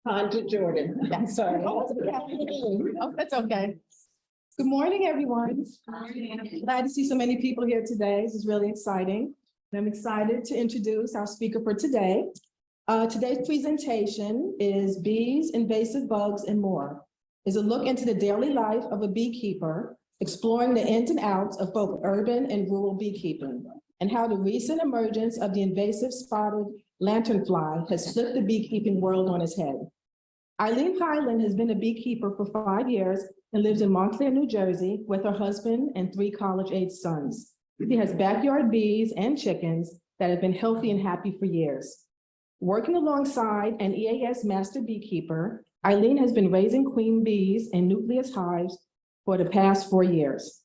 On to Jordan. I'm sorry. Oh, that's okay. Good morning, everyone. Glad to see so many people here today. This is really exciting. And I'm excited to introduce our speaker for today. Today's presentation is Bees, Invasive Bugs, and More. Is a look into the daily life of a beekeeper, exploring the ins and outs of both urban and rural beekeeping, and how the recent emergence of the invasive spotted lanternfly has flipped the beekeeping world on its head. Eileen Highland has been a beekeeper for 5 years and lives in Montclair, New Jersey, with her husband and 3 college-age sons. She has backyard bees and chickens that have been healthy and happy for years. Working alongside an EAS master beekeeper, Eileen has been raising queen bees in nucleus hives for the past 4 years.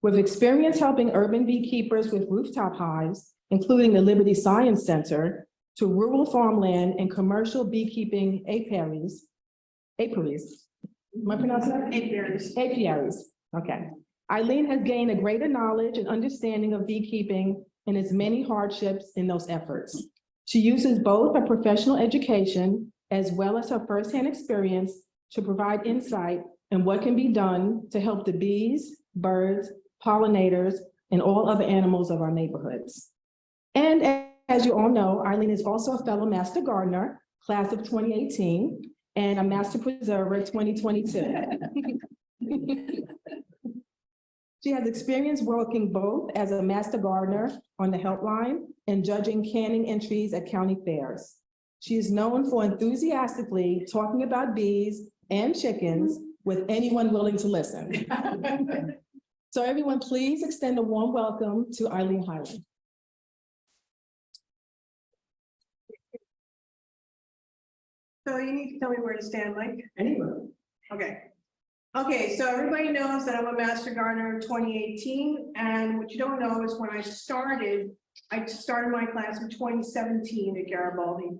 With experience helping urban beekeepers with rooftop hives, including the Liberty Science Center, to rural farmland and commercial beekeeping apiaries. Am I pronouncing that? Apiaries, okay. Eileen has gained a greater knowledge and understanding of beekeeping and its many hardships in those efforts. She uses both her professional education as well as her firsthand experience to provide insight in what can be done to help the bees, birds, pollinators, and all other animals of our neighborhoods. And as you all know, Eileen is also a fellow Master Gardener, class of 2018, and a Master Preserver 2022. She has experience working both as a Master Gardener on the helpline and judging canning entries at county fairs. She is known for enthusiastically talking about bees and chickens with anyone willing to listen. So everyone, please extend a warm welcome to Eileen Highland. So you need to tell me where to stand, Mike? Anywhere. Okay. Okay, so everybody knows that I'm a Master Gardener in 2018, and what you don't know is when I started my class in 2017 at Garibaldi.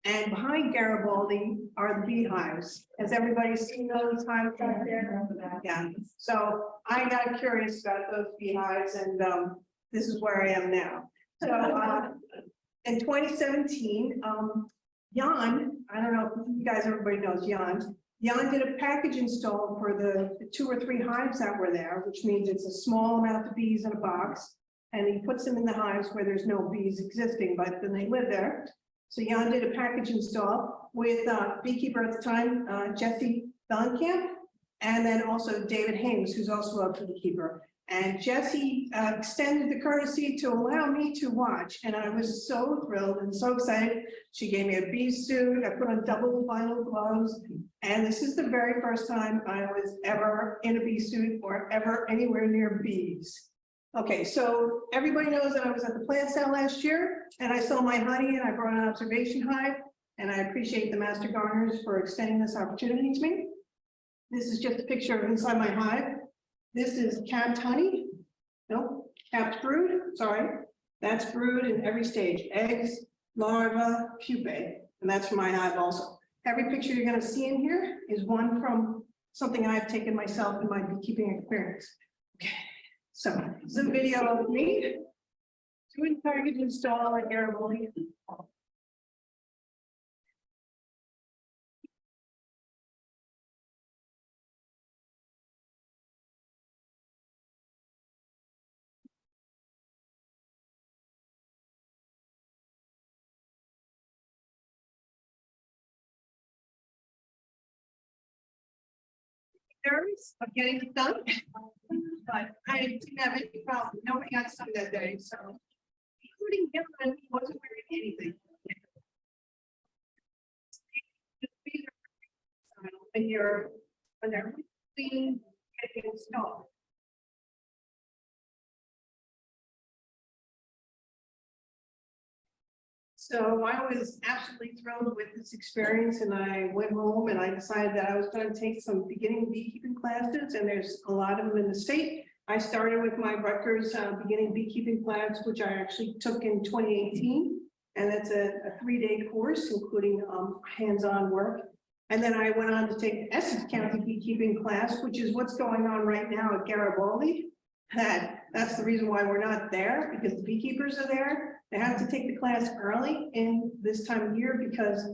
And behind Garibaldi are the beehives. Has everybody seen those hives out there? Yeah. So I got curious about those beehives, and this is where I am now. So in 2017, Jan, I don't know if you guys, everybody knows Jan. Jan did a package install for the 2 or 3 hives that were there, which means it's a small amount of bees in a box, and he puts them in the hives where there's no bees existing, but then they live there. So Jan did a package install with beekeeper at the time, Jesse Bellenkamp, and then also David Haynes, who's also a beekeeper. And Jesse extended the courtesy to allow me to watch, and I was so thrilled and so excited. She gave me a bee suit, I put on double vinyl gloves, and this is the very first time I was ever in a bee suit or ever anywhere near bees. Okay, so everybody knows that I was at the plant sale last year, and I sold my honey, and I brought an observation hive, and I appreciate the Master Gardeners for extending this opportunity to me. This is just a picture of inside my hive. This is capped honey. No, capped brood. Sorry. That's brood in every stage. Eggs, larva, pupae. And that's from my hive also. Every picture you're going to see in here is one from something I've taken myself in my beekeeping experience. Okay. So this is a video of me doing package install at Garibaldi. Of getting it done, but I didn't have any problem. Nobody got stung that day, so including him, and he wasn't wearing anything. When they're clean, getting installed. So I was absolutely thrilled with this experience, and I went home and I decided that I was going to take some beginning beekeeping classes, and there's a lot of them in the state. I started with my Rutgers beginning beekeeping class, which I actually took in 2018, and that's a 3-day course, including hands-on work. And then I went on to take the Essex County beekeeping class, which is what's going on right now at Garibaldi. That's the reason why we're not there, because the beekeepers are there. They have to take the class early in this time of year because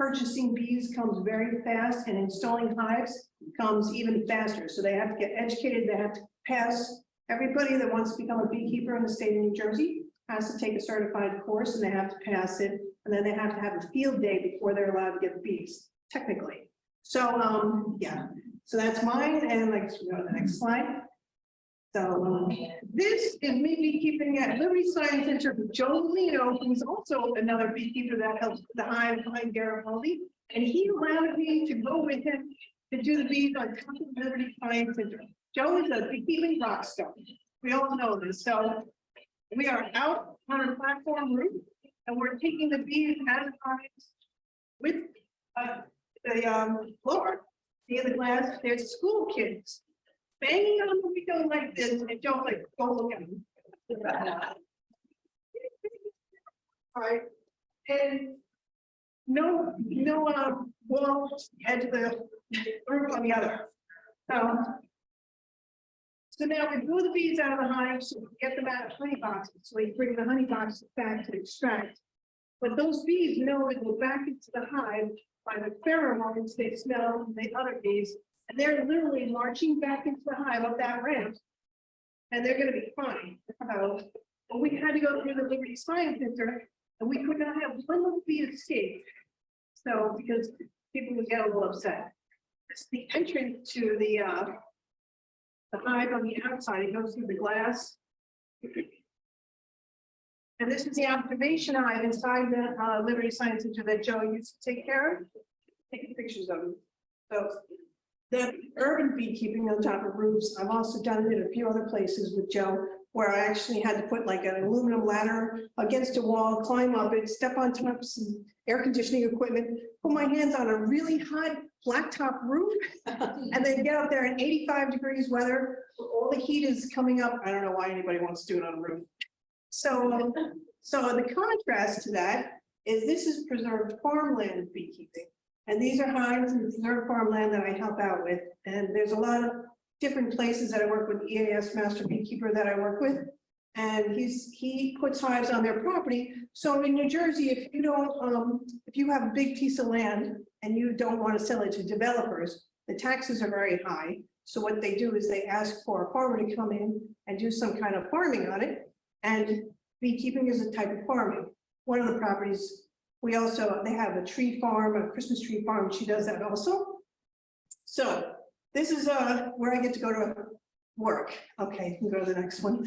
purchasing bees comes very fast and installing hives comes even faster. So they have to get educated, they have to pass, everybody that wants to become a beekeeper in the state of New Jersey has to take a certified course and they have to pass it. And then they have to have a field day before they're allowed to get bees, technically. So, yeah, so that's mine. And like, we go to the next slide. So this is me beekeeping at Liberty Science Center with Joe Lino, who's also another beekeeper that helps the hive behind Garibaldi. And he allowed me to go with him to do the bees on top of Liberty Science Center. Joe is a beekeeping rock star. We all know this. So we are out on a platform roof and we're taking the bees out of the hives with the floor, near the glass. There's school kids banging on the window like this, and Joe's like, go look at them. All right, and no wall edge of the roof on the other. So now we blew the bees out of the hive, so we get them out of honey boxes. So we bring the honey boxes back to extract. But those bees know to go back into the hive by the pheromones they smell from the other bees. And they're literally marching back into the hive up that ramp. And they're going to be fine. But we had to go through the Liberty Science Center, and we could not have one little bee escape. So, because people would get a little upset. It's the entrance to the hive on the outside. It goes through the glass. And this is the observation hive inside the Liberty Science Center that Joe used to take care of. Taking pictures of them. So the urban beekeeping on top of roofs, I've also done it in a few other places with Joe, where I actually had to put like an aluminum ladder against a wall, climb up it, step on top of some air conditioning equipment, put my hands on a really hot blacktop roof, and then get up there in 85 degrees weather. All the heat is coming up. I don't know why anybody wants to do it on a roof. So the contrast to that is this is preserved farmland beekeeping. And these are hives and preserved farmland that I help out with. And there's a lot of different places that I work with, EAS master beekeeper that I work with. And he puts hives on their property. So in New Jersey, if you don't, if you have a big piece of land and you don't want to sell it to developers, the taxes are very high. So what they do is they ask for a farmer to come in and do some kind of farming on it. And beekeeping is a type of farming. One of the properties, they have a tree farm, a Christmas tree farm. She does that also. So this is where I get to go to work. Okay, you can go to the next one.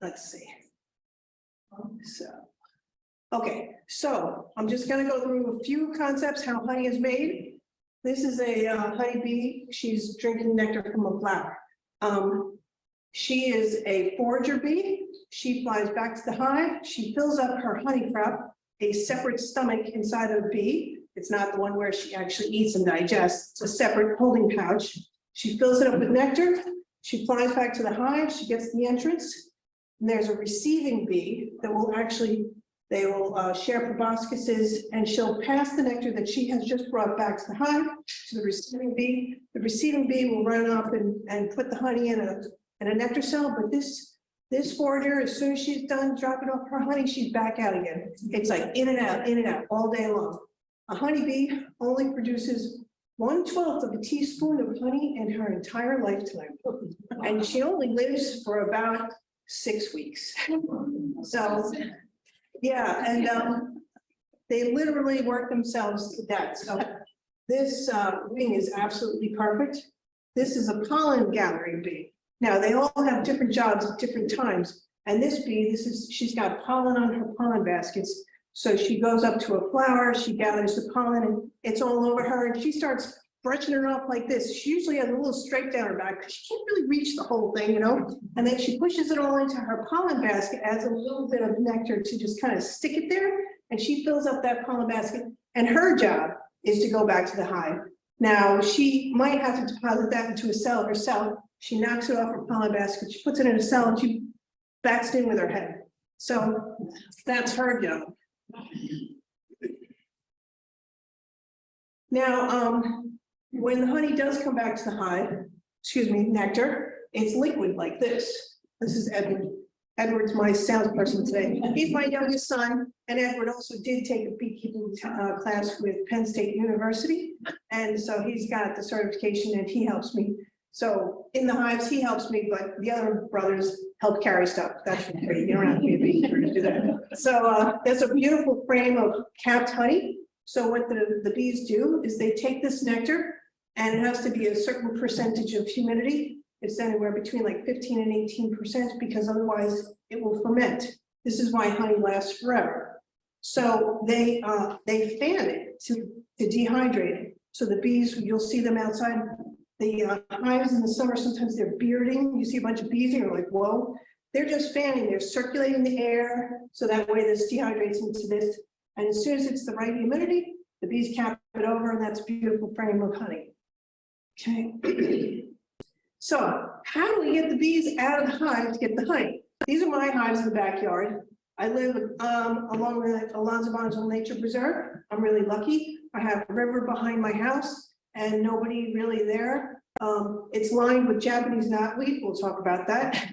Let's see. So I'm just going to go through a few concepts how honey is made. This is a honeybee. She's drinking nectar from a flower. She is a forager bee. She flies back to the hive. She fills up her honey prep, a separate stomach inside of a bee. It's not the one where she actually eats and digests. It's a separate holding pouch. She fills it up with nectar. She flies back to the hive. She gets the entrance. And there's a receiving bee that will they will share proboscises, and she'll pass the nectar that she has just brought back to the hive to the receiving bee. The receiving bee will run up and put the honey in a nectar cell, but this forager, as soon as she's done dropping off her honey, she's back out again. It's like in and out all day long. A honeybee only produces 1/12 of a teaspoon of honey in her entire lifetime. And she only lives for about 6 weeks. So, yeah, and they literally work themselves to death. So this wing is absolutely perfect. This is a pollen gathering bee. Now, they all have different jobs at different times. And this bee, she's got pollen on her pollen baskets. So she goes up to a flower, she gathers the pollen, and it's all over her, and she starts brushing it off like this. She usually has a little stripe down her back because she can't really reach the whole thing, you know? And then she pushes it all into her pollen basket, adds a little bit of nectar to just kind of stick it there, and she fills up that pollen basket. And her job is to go back to the hive. Now, she might have to deposit that into a cell herself. She knocks it off her pollen basket, she puts it in a cell, and she backs it in with her head. So that's her job. Now, when the honey does come back to the hive, nectar, it's liquid like this. This is Edward. Edward's my salesperson today. He's my youngest son, and Edward also did take a beekeeping class with Penn State University. And so he's got the certification and he helps me. So in the hives, he helps me, but the other brothers help carry stuff. That's for free. You don't have to be a beekeeper to do that. So there's a beautiful frame of capped honey. So what the bees do is they take this nectar, and it has to be a certain percentage of humidity. It's anywhere between like 15 and 18%, because otherwise it will ferment. This is why honey lasts forever. So they fan it to dehydrate it. So the bees, you'll see them outside the hives in the summer. Sometimes they're bearding. You see a bunch of bees and you're like, whoa. They're just fanning. They're circulating the air. So that way this dehydrates into this. And as soon as it's the right humidity, the bees cap it over, and that's a beautiful frame of honey. Okay. So how do we get the bees out of the hive to get the honey? These are my hives in the backyard. I live along the Alonzo Bonneville Nature Preserve. I'm really lucky. I have a river behind my house and nobody really there. It's lined with Japanese knotweed. We'll talk about that.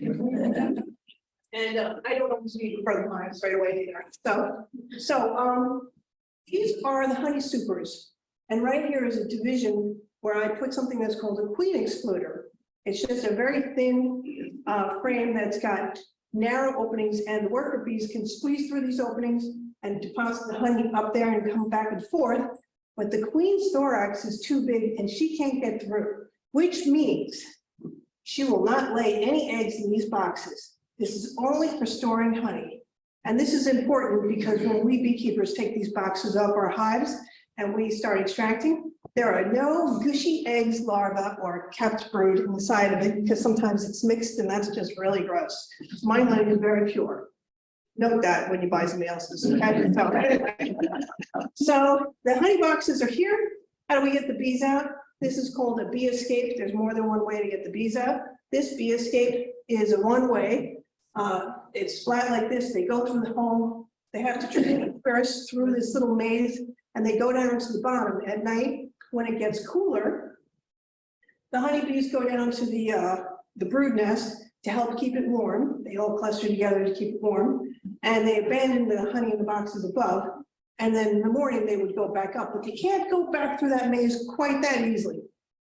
And I don't always need further hives right away either. So these are the honey supers. And right here is a division where I put something that's called a queen excluder. It's just a very thin frame that's got narrow openings, and the worker bees can squeeze through these openings and deposit the honey up there and come back and forth. But the queen's thorax is too big and she can't get through, which means she will not lay any eggs in these boxes. This is only for storing honey. And this is important because when we beekeepers take these boxes off our hives and we start extracting, there are no gushy eggs, larvae, or capped brood inside of it, because sometimes it's mixed and that's just really gross. My honey is very pure. Note that when you buy somebody else's. Okay? So the honey boxes are here. How do we get the bees out? This is called a bee escape. There's more than one way to get the bees out. This bee escape is a one-way. It's flat like this. They go through the hole. They have to traverse through this little maze, and they go down to the bottom at night. When it gets cooler, the honeybees go down to the brood nest to help keep it warm. They all cluster together to keep it warm, and they abandon the honey in the boxes above. And then in the morning they would go back up, but they can't go back through that maze quite that easily.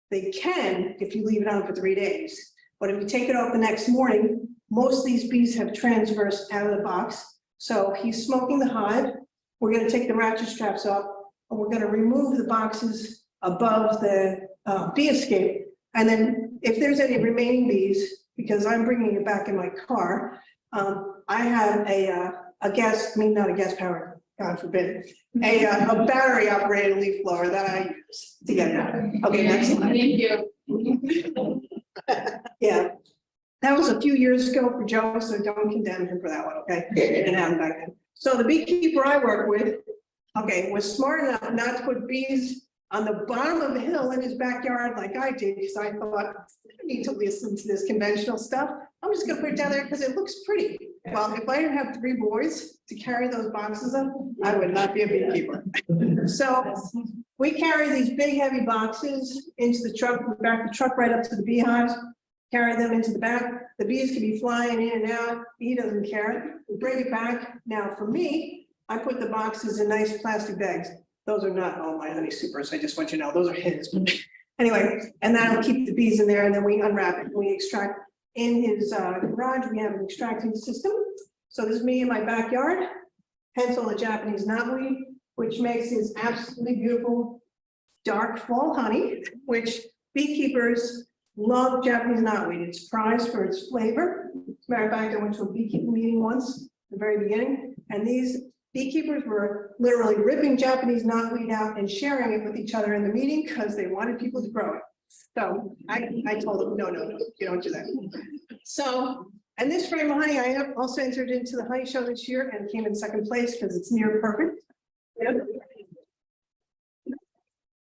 They can if you leave it on for 3 days, but if you take it off the next morning, most of these bees have transversed out of the box. So he's smoking the hive. We're going to take the ratchet straps off, and we're going to remove the boxes above the bee escape. And then if there's any remaining bees, because I'm bringing it back in my car, I have a gas, I mean, not a gas powered, God forbid, a battery operated leaf blower that I use to get it out. Okay, next slide. Thank you. Yeah, that was a few years ago for Joe, so don't condemn him for that one, okay? It didn't happen back then. So the beekeeper I work with, okay, was smart enough not to put bees on the bottom of the hill in his backyard like I did, because I thought, I don't need to listen to this conventional stuff. I'm just gonna put it down there because it looks pretty. Well, if I didn't have 3 boys to carry those boxes up, I would not be a beekeeper. So we carry these big heavy boxes into the truck, we back the truck right up to the beehives, carry them into the back. The bees can be flying in and out. He doesn't care. We bring it back. Now for me, I put the boxes in nice plastic bags. Those are not all my honey supers. I just want you to know those are his. Anyway, and that'll keep the bees in there, and then we unwrap it and we extract. In his garage, we have an extracting system. So this is me in my backyard, hence all the Japanese knotweed, which makes this absolutely beautiful dark fall honey, which beekeepers love. Japanese knotweed. It's prized for its flavor. As a matter of fact, I went to a beekeeping meeting once at the very beginning, and these beekeepers were literally ripping Japanese knotweed out and sharing it with each other in the meeting because they wanted people to grow it. So I told them, no, you don't do that. So, and this frame of honey, I have also entered into the honey show this year and came in 2nd place because it's near perfect. Yep.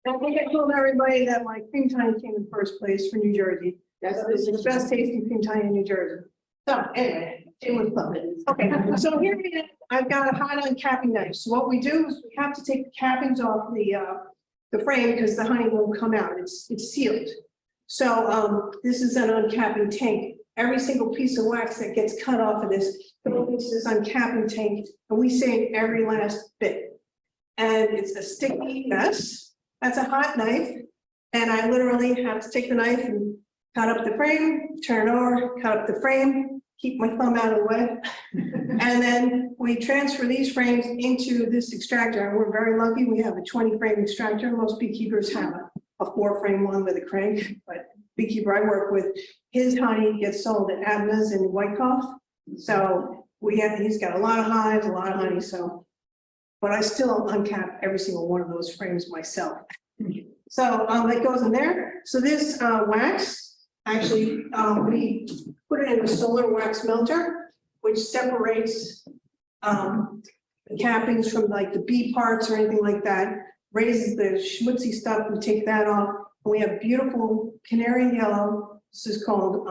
I think I told everybody that my cream honey came in 1st place for New Jersey. That's the best tasting cream honey in New Jersey. So anyway, it was fun. Okay, so here we go. I've got a hot uncapping knife. So what we do is we have to take the cappings off the frame because the honey won't come out. It's sealed. So this is an uncapping tank. every single piece of wax that gets cut off of this is on cap and tank, and we save every last bit. And it's a sticky mess. That's a hot knife. And I literally have to take the knife and cut up the frame, turn it over, cut up the frame, keep my thumb out of the way. And then we transfer these frames into this extractor. And we're very lucky. We have a 20-frame extractor. Most beekeepers have a 4-frame one with a crank, but beekeeper I work with, his honey gets sold at Adna's in Wyckoff. So he's got a lot of hives, a lot of honey. So, but I still uncap every single one of those frames myself. So that goes in there. So this wax, actually, we put it in a solar wax melter, which separates the cappings from like the bee parts or anything like that, raises the schmutzy stuff, we take that off. And we have beautiful canary yellow, this is called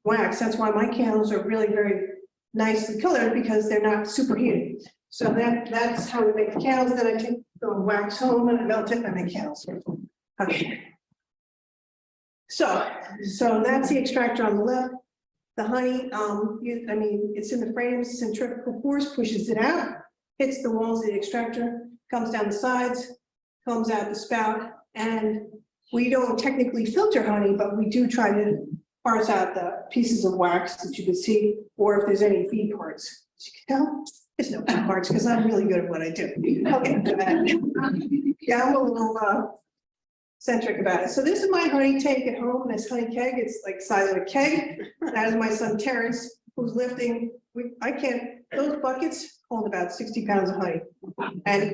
wax. That's why my candles are really very nicely colored, because they're not superheated. So that's how we make the candles. Then I take the wax home and I melt it and I make candles. Okay. So that's the extractor on the left. The honey, I mean, it's in the frames, centrifugal force pushes it out, hits the walls of the extractor, comes down the sides, comes out the spout, and we don't technically filter honey, but we do try to parse out the pieces of wax that you can see, or if there's any bee parts. As you can tell, there's no bee parts because I'm really good at what I do. Okay. Yeah, I'm a little centric about it. So this is my honey tank at home, this honey keg. It's like the size of a keg. That is my son Terrence, who's lifting. Those buckets hold about 60 pounds of honey. And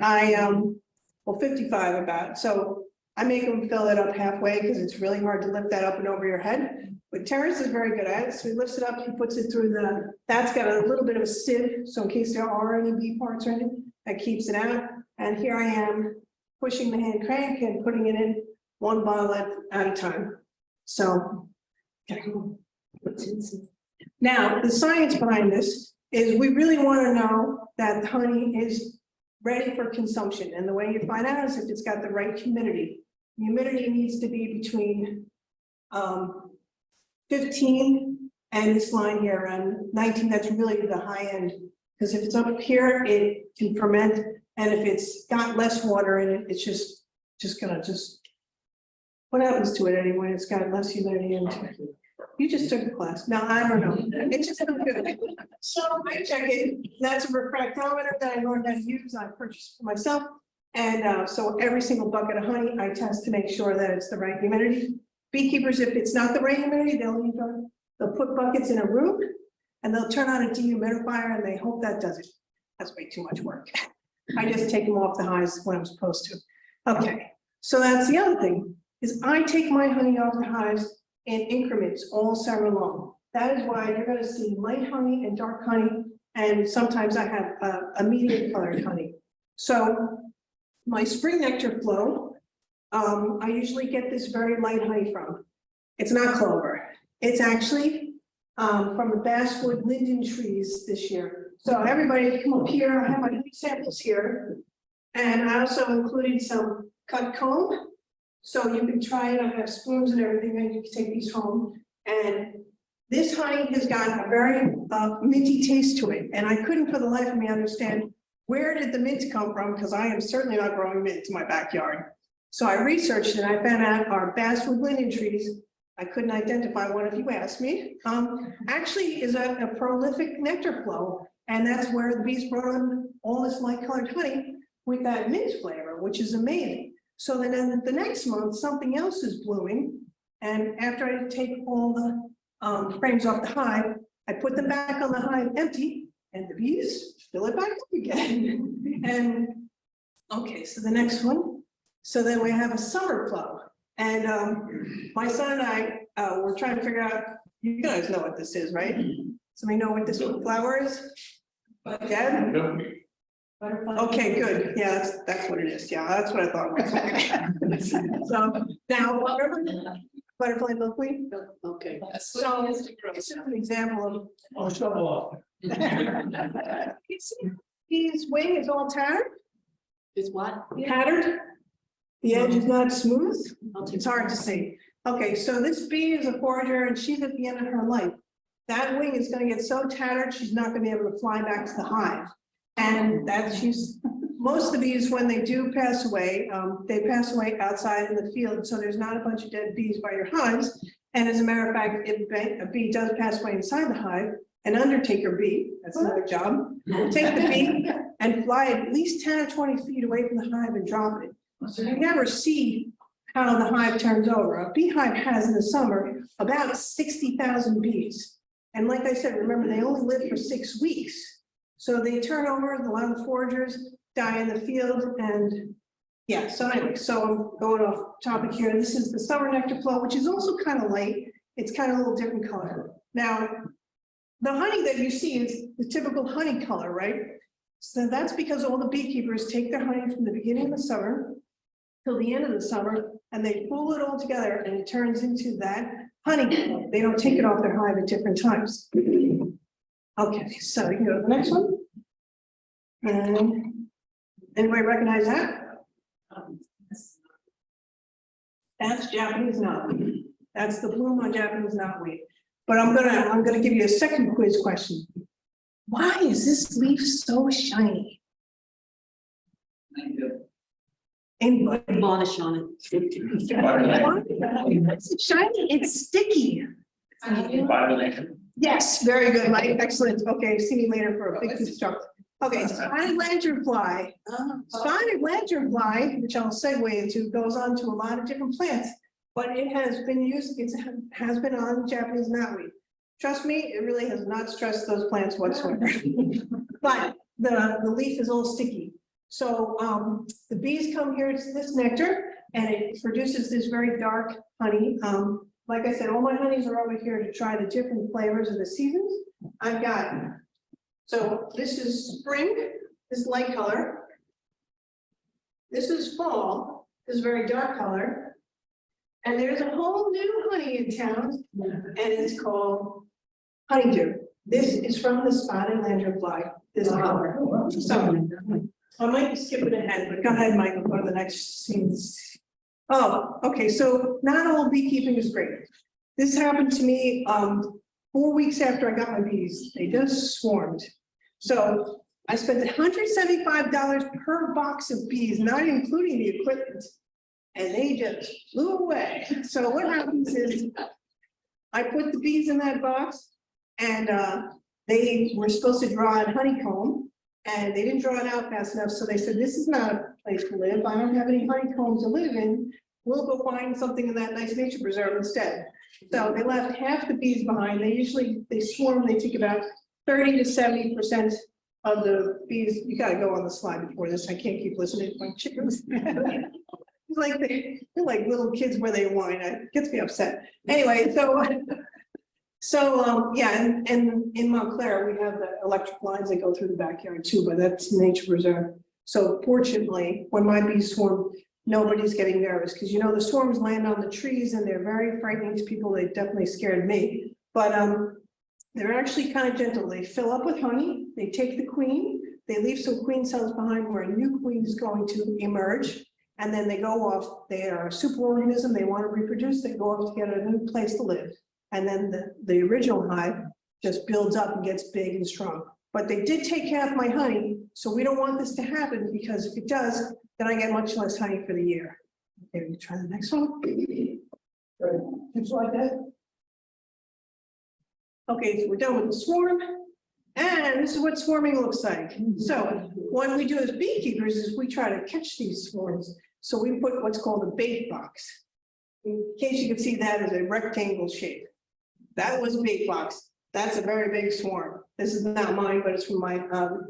well, 55 about. So I make him fill it up halfway because it's really hard to lift that up and over your head. But Terrence is very good at it. So he lifts it up, he puts it through that's got a little bit of a sieve. So in case there are any bee parts or anything, that keeps it out. And here I am pushing the hand crank and putting it in one bottle at a time. So now the science behind this is we really want to know that the honey is ready for consumption. And the way you find out is if it's got the right humidity. Humidity needs to be between 15 and this line here around 19. That's really the high end, because if it's up here, it can ferment. And if it's got less water in it, it's just gonna what happens to it anyway? It's got less humidity into it. You just took a class. No, I don't know. It's just not good. So I check it. That's a refractometer that I learned how to use. I purchased for myself. And so every single bucket of honey, I test to make sure that it's the right humidity. Beekeepers, if it's not the right humidity, they'll put buckets in a room and they'll turn on a dehumidifier and they hope that does it. That's way too much work. I just take them off the hives when I'm supposed to. Okay, so that's the other thing, is I take my honey off the hives in increments all summer long. That is why you're going to see light honey and dark honey, and sometimes I have a medium colored honey. So my spring nectar flow, I usually get this very light honey from. It's not clover. It's actually from the basswood linden trees this year. So everybody come up here. I have my honey samples here. And I also included some cut comb. So you can try it. I have spoons and everything, and you can take these home. And this honey has got a very minty taste to it. And I couldn't for the life of me understand where did the mint come from, because I am certainly not growing mint in my backyard. So I researched and I found out our basswood linden trees, I couldn't identify one if you asked me, actually is a prolific nectar flow. And that's where the bees brought in all this light colored honey with that mint flavor, which is amazing. So then in the next month, something else is blooming. And after I take all the frames off the hive, I put them back on the hive empty, and the bees fill it back up again. And okay, so the next one. So then we have a summer flow. And my son and I were trying to figure out, you guys know what this is, right? Somebody know what this flower is? Dad? Okay, good. Yeah, that's what it is. Yeah, that's what I thought it was. So now, butterfly milkweed? Okay. So it's just an example of. His wing is all tattered. Is what? Tattered. The edge is not smooth. It's hard to see. Okay, so this bee is a forager and she's at the end of her life. that wing is gonna get so tattered, she's not gonna be able to fly back to the hive. And most of the bees, when they do pass away, they pass away outside in the field, so there's not a bunch of dead bees by your hives. And as a matter of fact, if a bee does pass away inside the hive, an undertaker bee, that's another job, will take the bee and fly at least 10 or 20 feet away from the hive and drop it. So you never see how the hive turns over. A beehive has in the summer about 60,000 bees. And like I said, remember, they only live for 6 weeks. So they turn over, a lot of the foragers die in the field, and yeah, so anyway, so I'm going off topic here. This is the summer nectar flow, which is also kind of light. It's kind of a little different color. Now, the honey that you see is the typical honey color, right? So that's because all the beekeepers take their honey from the beginning of the summer till the end of the summer, and they pull it all together, and it turns into that honey color. They don't take it off their hive at different times. Okay, so you can go to the next one. And anybody recognize that? That's Japanese knotweed. That's the bloom on Japanese knotweed. But I'm gonna give you a second quiz question. Why is this leaf so shiny? Anybody? Varnish on It's shiny, it's sticky. Yes, very good, Mike, excellent. Okay, see me later for a big construct. Okay, spotted lanternfly. Spotted lanternfly, which I'll segue into, goes on to a lot of different plants, but it has been used, it has been on Japanese knotweed. Trust me, it really has not stressed those plants whatsoever. But the leaf is all sticky. So the bees come here to this nectar, and it produces this very dark honey. Like I said, all my honeys are over here to try the different flavors of the seasons. I've got, so this is spring, this light color. This is fall, this very dark color. And there's a whole new honey in town, and it's called honeydew. This is from the spotted lanternfly, this color. So I might be skipping ahead, but go ahead, Michael, go to the next scenes. Oh, okay, so not all beekeeping is great. This happened to me 4 weeks after I got my bees. They just swarmed. So I spent $175 per box of bees, not including the equipment, and they just flew away. So what happens is I put the bees in that box, and they were supposed to draw out honeycomb, and they didn't draw it out fast enough. So they said, this is not a place to live. I don't have any honeycombs to live in. We'll go find something in that nice nature preserve instead. So they left half the bees behind. They swarm, they take about 30 to 70% of the bees. You gotta go on the slide before this. I can't keep listening to my chickens. It's like they're like little kids where they whine. It gets me upset. Anyway, so yeah, and in Montclair, we have the electric lines that go through the backyard too, but that's nature preserve. So fortunately, when my bees swarm, nobody's getting nervous, because you know the swarms land on the trees and they're very frightening to people. They definitely scared me, but they're actually kind of gentle. They fill up with honey, they take the queen, they leave some queen cells behind where a new queen is going to emerge, and then they go off. They are a superorganism, they want to reproduce, they go off to get a new place to live. And then the original hive just builds up and gets big and strong. But they did take half my honey, so we don't want this to happen, because if it does, then I get much less honey for the year. Okay, we try the next one. Just like that. Okay, so we're done with the swarm. And this is what swarming looks like. So what we do as beekeepers is we try to catch these swarms. So we put what's called a bait box. In case you can see that as a rectangle shape. That was a bait box. That's a very big swarm. This is not mine, but it's from my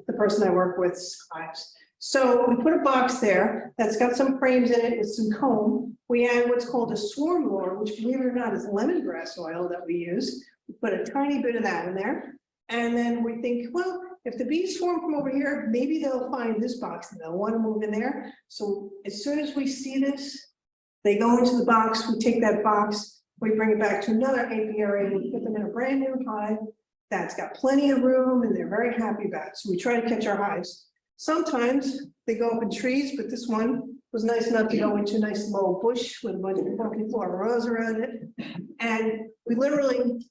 the person I work with's hives. So we put a box there that's got some frames in it with some comb. We add what's called a swarm lure, which, believe it or not, is lemongrass oil that we use. We put a tiny bit of that in there. And then we think, well, if the bees swarm from over here, maybe they'll find this box and they'll want to move in there. So as soon as we see this, they go into the box, we take that box, we bring it back to another apiary, and we put them in a brand new hive that's got plenty of room and they're very happy about it. So we try to catch our hives. Sometimes they go up in trees, but this one was nice enough to go into a nice low bush with a bunch of broken flower rose around it. And we literally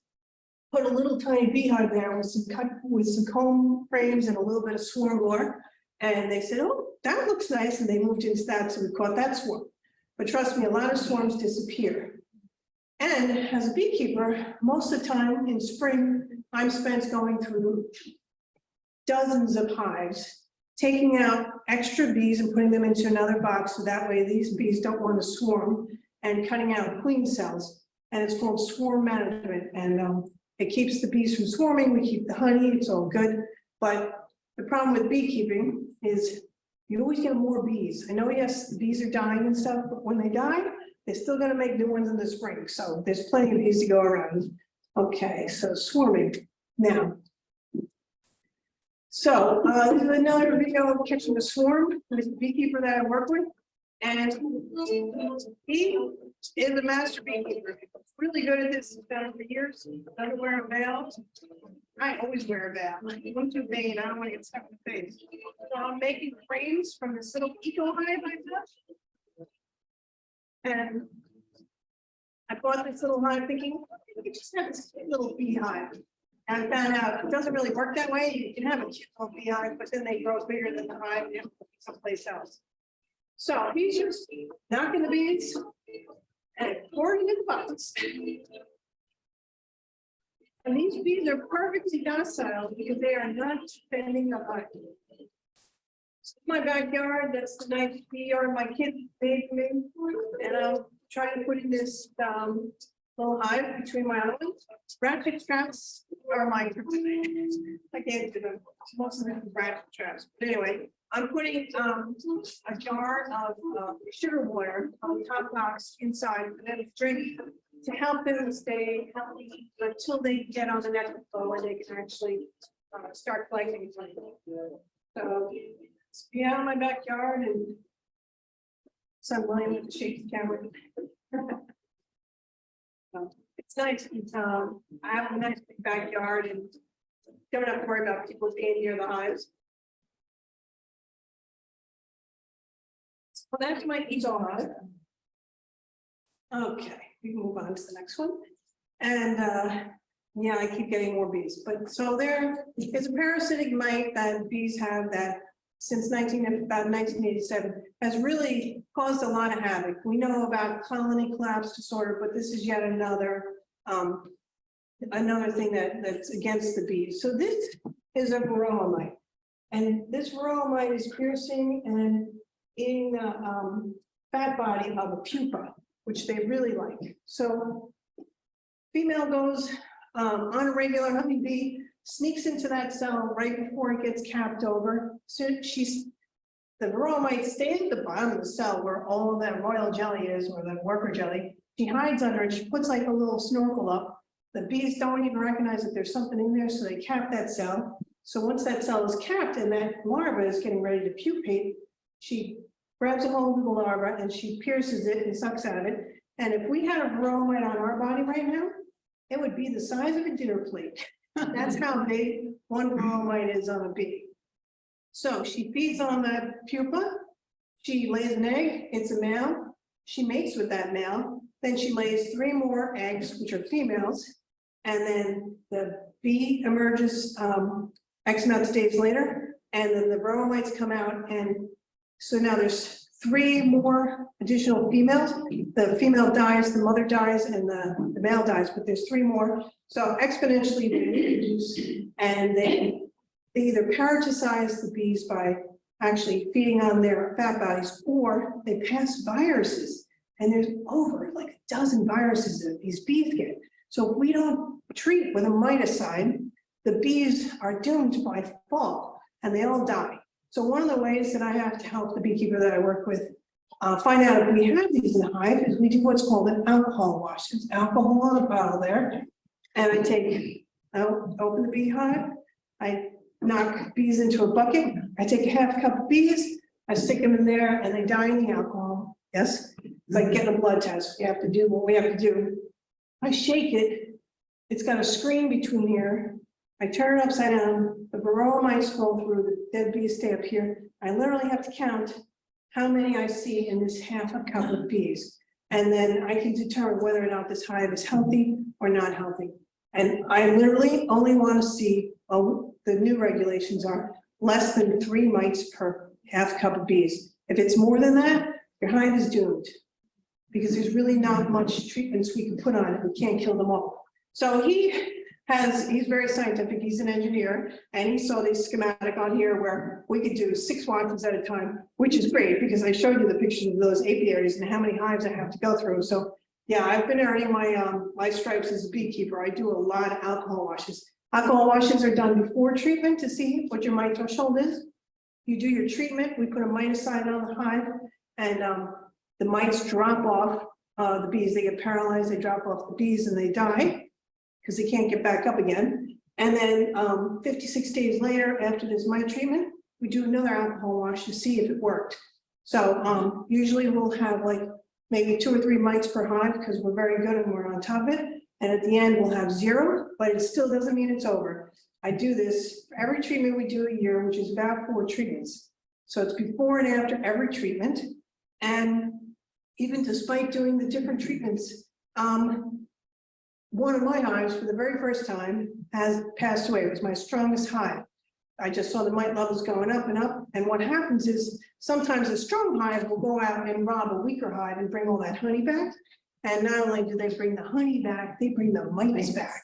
put a little tiny beehive there with some comb frames and a little bit of swarm lure. And they said, oh, that looks nice. And they moved into that. So we caught that swarm. But trust me, a lot of swarms disappear. And as a beekeeper, most of the time in spring, I'm spent going through dozens of hives, taking out extra bees and putting them into another box. So that way these bees don't want to swarm, and cutting out queen cells. And it's called swarm management. And it keeps the bees from swarming. We keep the honey. It's all good. But the problem with beekeeping is you always get more bees. I know, yes, the bees are dying and stuff, but when they die, they're still going to make new ones in the spring. So there's plenty of bees to go around. Okay, so swarming now. So this is another video of catching a swarm with the beekeeper that I work with. And he is a master beekeeper. Really good at this. He's done it for years. Doesn't wear a veil. I always wear a veil. I'm too vain. I don't want to get stuck in the face. So I'm making frames from this little eco hive I have. And I bought this little hive thinking, we could just have this little beehive. And I found out it doesn't really work that way. You can have a cute little beehive, but then they grow bigger than the hive and you have to put someplace else. So he's just knocking the bees and pouring them in the box. And these bees are perfectly docile because they are not defending the hive. My backyard, that's the nice bee yard my kids made me. And I'm trying to put in this little hive between my other ones. Ratchet traps are my kryptonite. I can't do them. Most of them are ratchet traps. But anyway, I'm putting a jar of sugar water on the top box inside for them to drink to help them stay healthy until they get on the next flow and they can actually start collecting. So be out in my backyard and son William with the shaky camera. It's nice. I have a nice big backyard and don't have to worry about people being near the hives. Well, that's my eco hive. Okay, we can move on to the next one. And yeah, I keep getting more bees. But so there is a parasitic mite that bees have that since about 1987 has really caused a lot of havoc. We know about colony collapse disorder, but this is yet another thing that's against the bees. So this is a varroa mite, and this varroa mite is piercing and eating the fat body of a pupa, which they really like. So female goes on a regular honeybee, sneaks into that cell right before it gets capped over. So the varroa mite stays at the bottom of the cell where all of that royal jelly is, or the worker jelly. She hides under it. She puts like a little snorkel up. The bees don't even recognize that there's something in there, so they cap that cell. So once that cell is capped and that larva is getting ready to pupate, she grabs a hold of the larva and she pierces it and sucks out of it. And if we had a varroa mite on our body right now, it would be the size of a dinner plate. That's how big one varroa mite is on a bee. So she feeds on the pupa. She lays an egg. It's a male. She mates with that male. Then she lays 3 more eggs, which are females. And then the bee emerges X amount of days later. And then the varroa mites come out. And so now there's 3 more additional females. The female dies, the mother dies, and the male dies, but there's 3 more. So exponentially they reproduce, and they either parasitize the bees by actually feeding on their fat bodies, or they pass viruses. And there's over like a dozen viruses that these bees get. So if we don't treat with a miticide, the bees are doomed by fall and they all die. So one of the ways that I have to help the beekeeper that I work with find out if we have these in the hive is we do what's called an alcohol wash. There's alcohol on a bottle there. And I open the beehive, I knock bees into a bucket, I take a half cup of bees, I stick them in there and they die in the alcohol. Yes, it's like getting a blood test. We have to do what we have to do. I shake it, it's got a screen between here. I turn it upside down, the varroa mites scroll through, the dead bees stay up here. I literally have to count how many I see in this half a cup of bees. And then I can determine whether or not this hive is healthy or not healthy. And I literally only want to see, the new regulations are less than 3 mites per half cup of bees. If it's more than that, your hive is doomed. Because there's really not much treatments we can put on it, we can't kill them all. So he's very scientific, he's an engineer, and he saw this schematic on here where we could do 6 wattings at a time, which is great, because I showed you the pictures of those apiaries and how many hives I have to go through. So yeah, I've been earning my stripes as a beekeeper. I do a lot of alcohol washes. Alcohol washes are done before treatment to see what your mite threshold is. You do your treatment, we put a miticide on the hive, and the mites drop off the bees. They get paralyzed, they drop off the bees, and they die because they can't get back up again. And then 56 days later, after this mite treatment, we do another alcohol wash to see if it worked. So usually we'll have like maybe 2 or 3 mites per hive because we're very good and we're on top of it. And at the end, we'll have 0, but it still doesn't mean it's over. I do this for every treatment we do a year, which is about 4 treatments. So it's before and after every treatment. And even despite doing the different treatments, one of my hives for the very first time has passed away. It was my strongest hive. I just saw the mite levels going up and up. And what happens is sometimes a strong hive will go out and rob a weaker hive and bring all that honey back. And not only do they bring the honey back, they bring the mites back.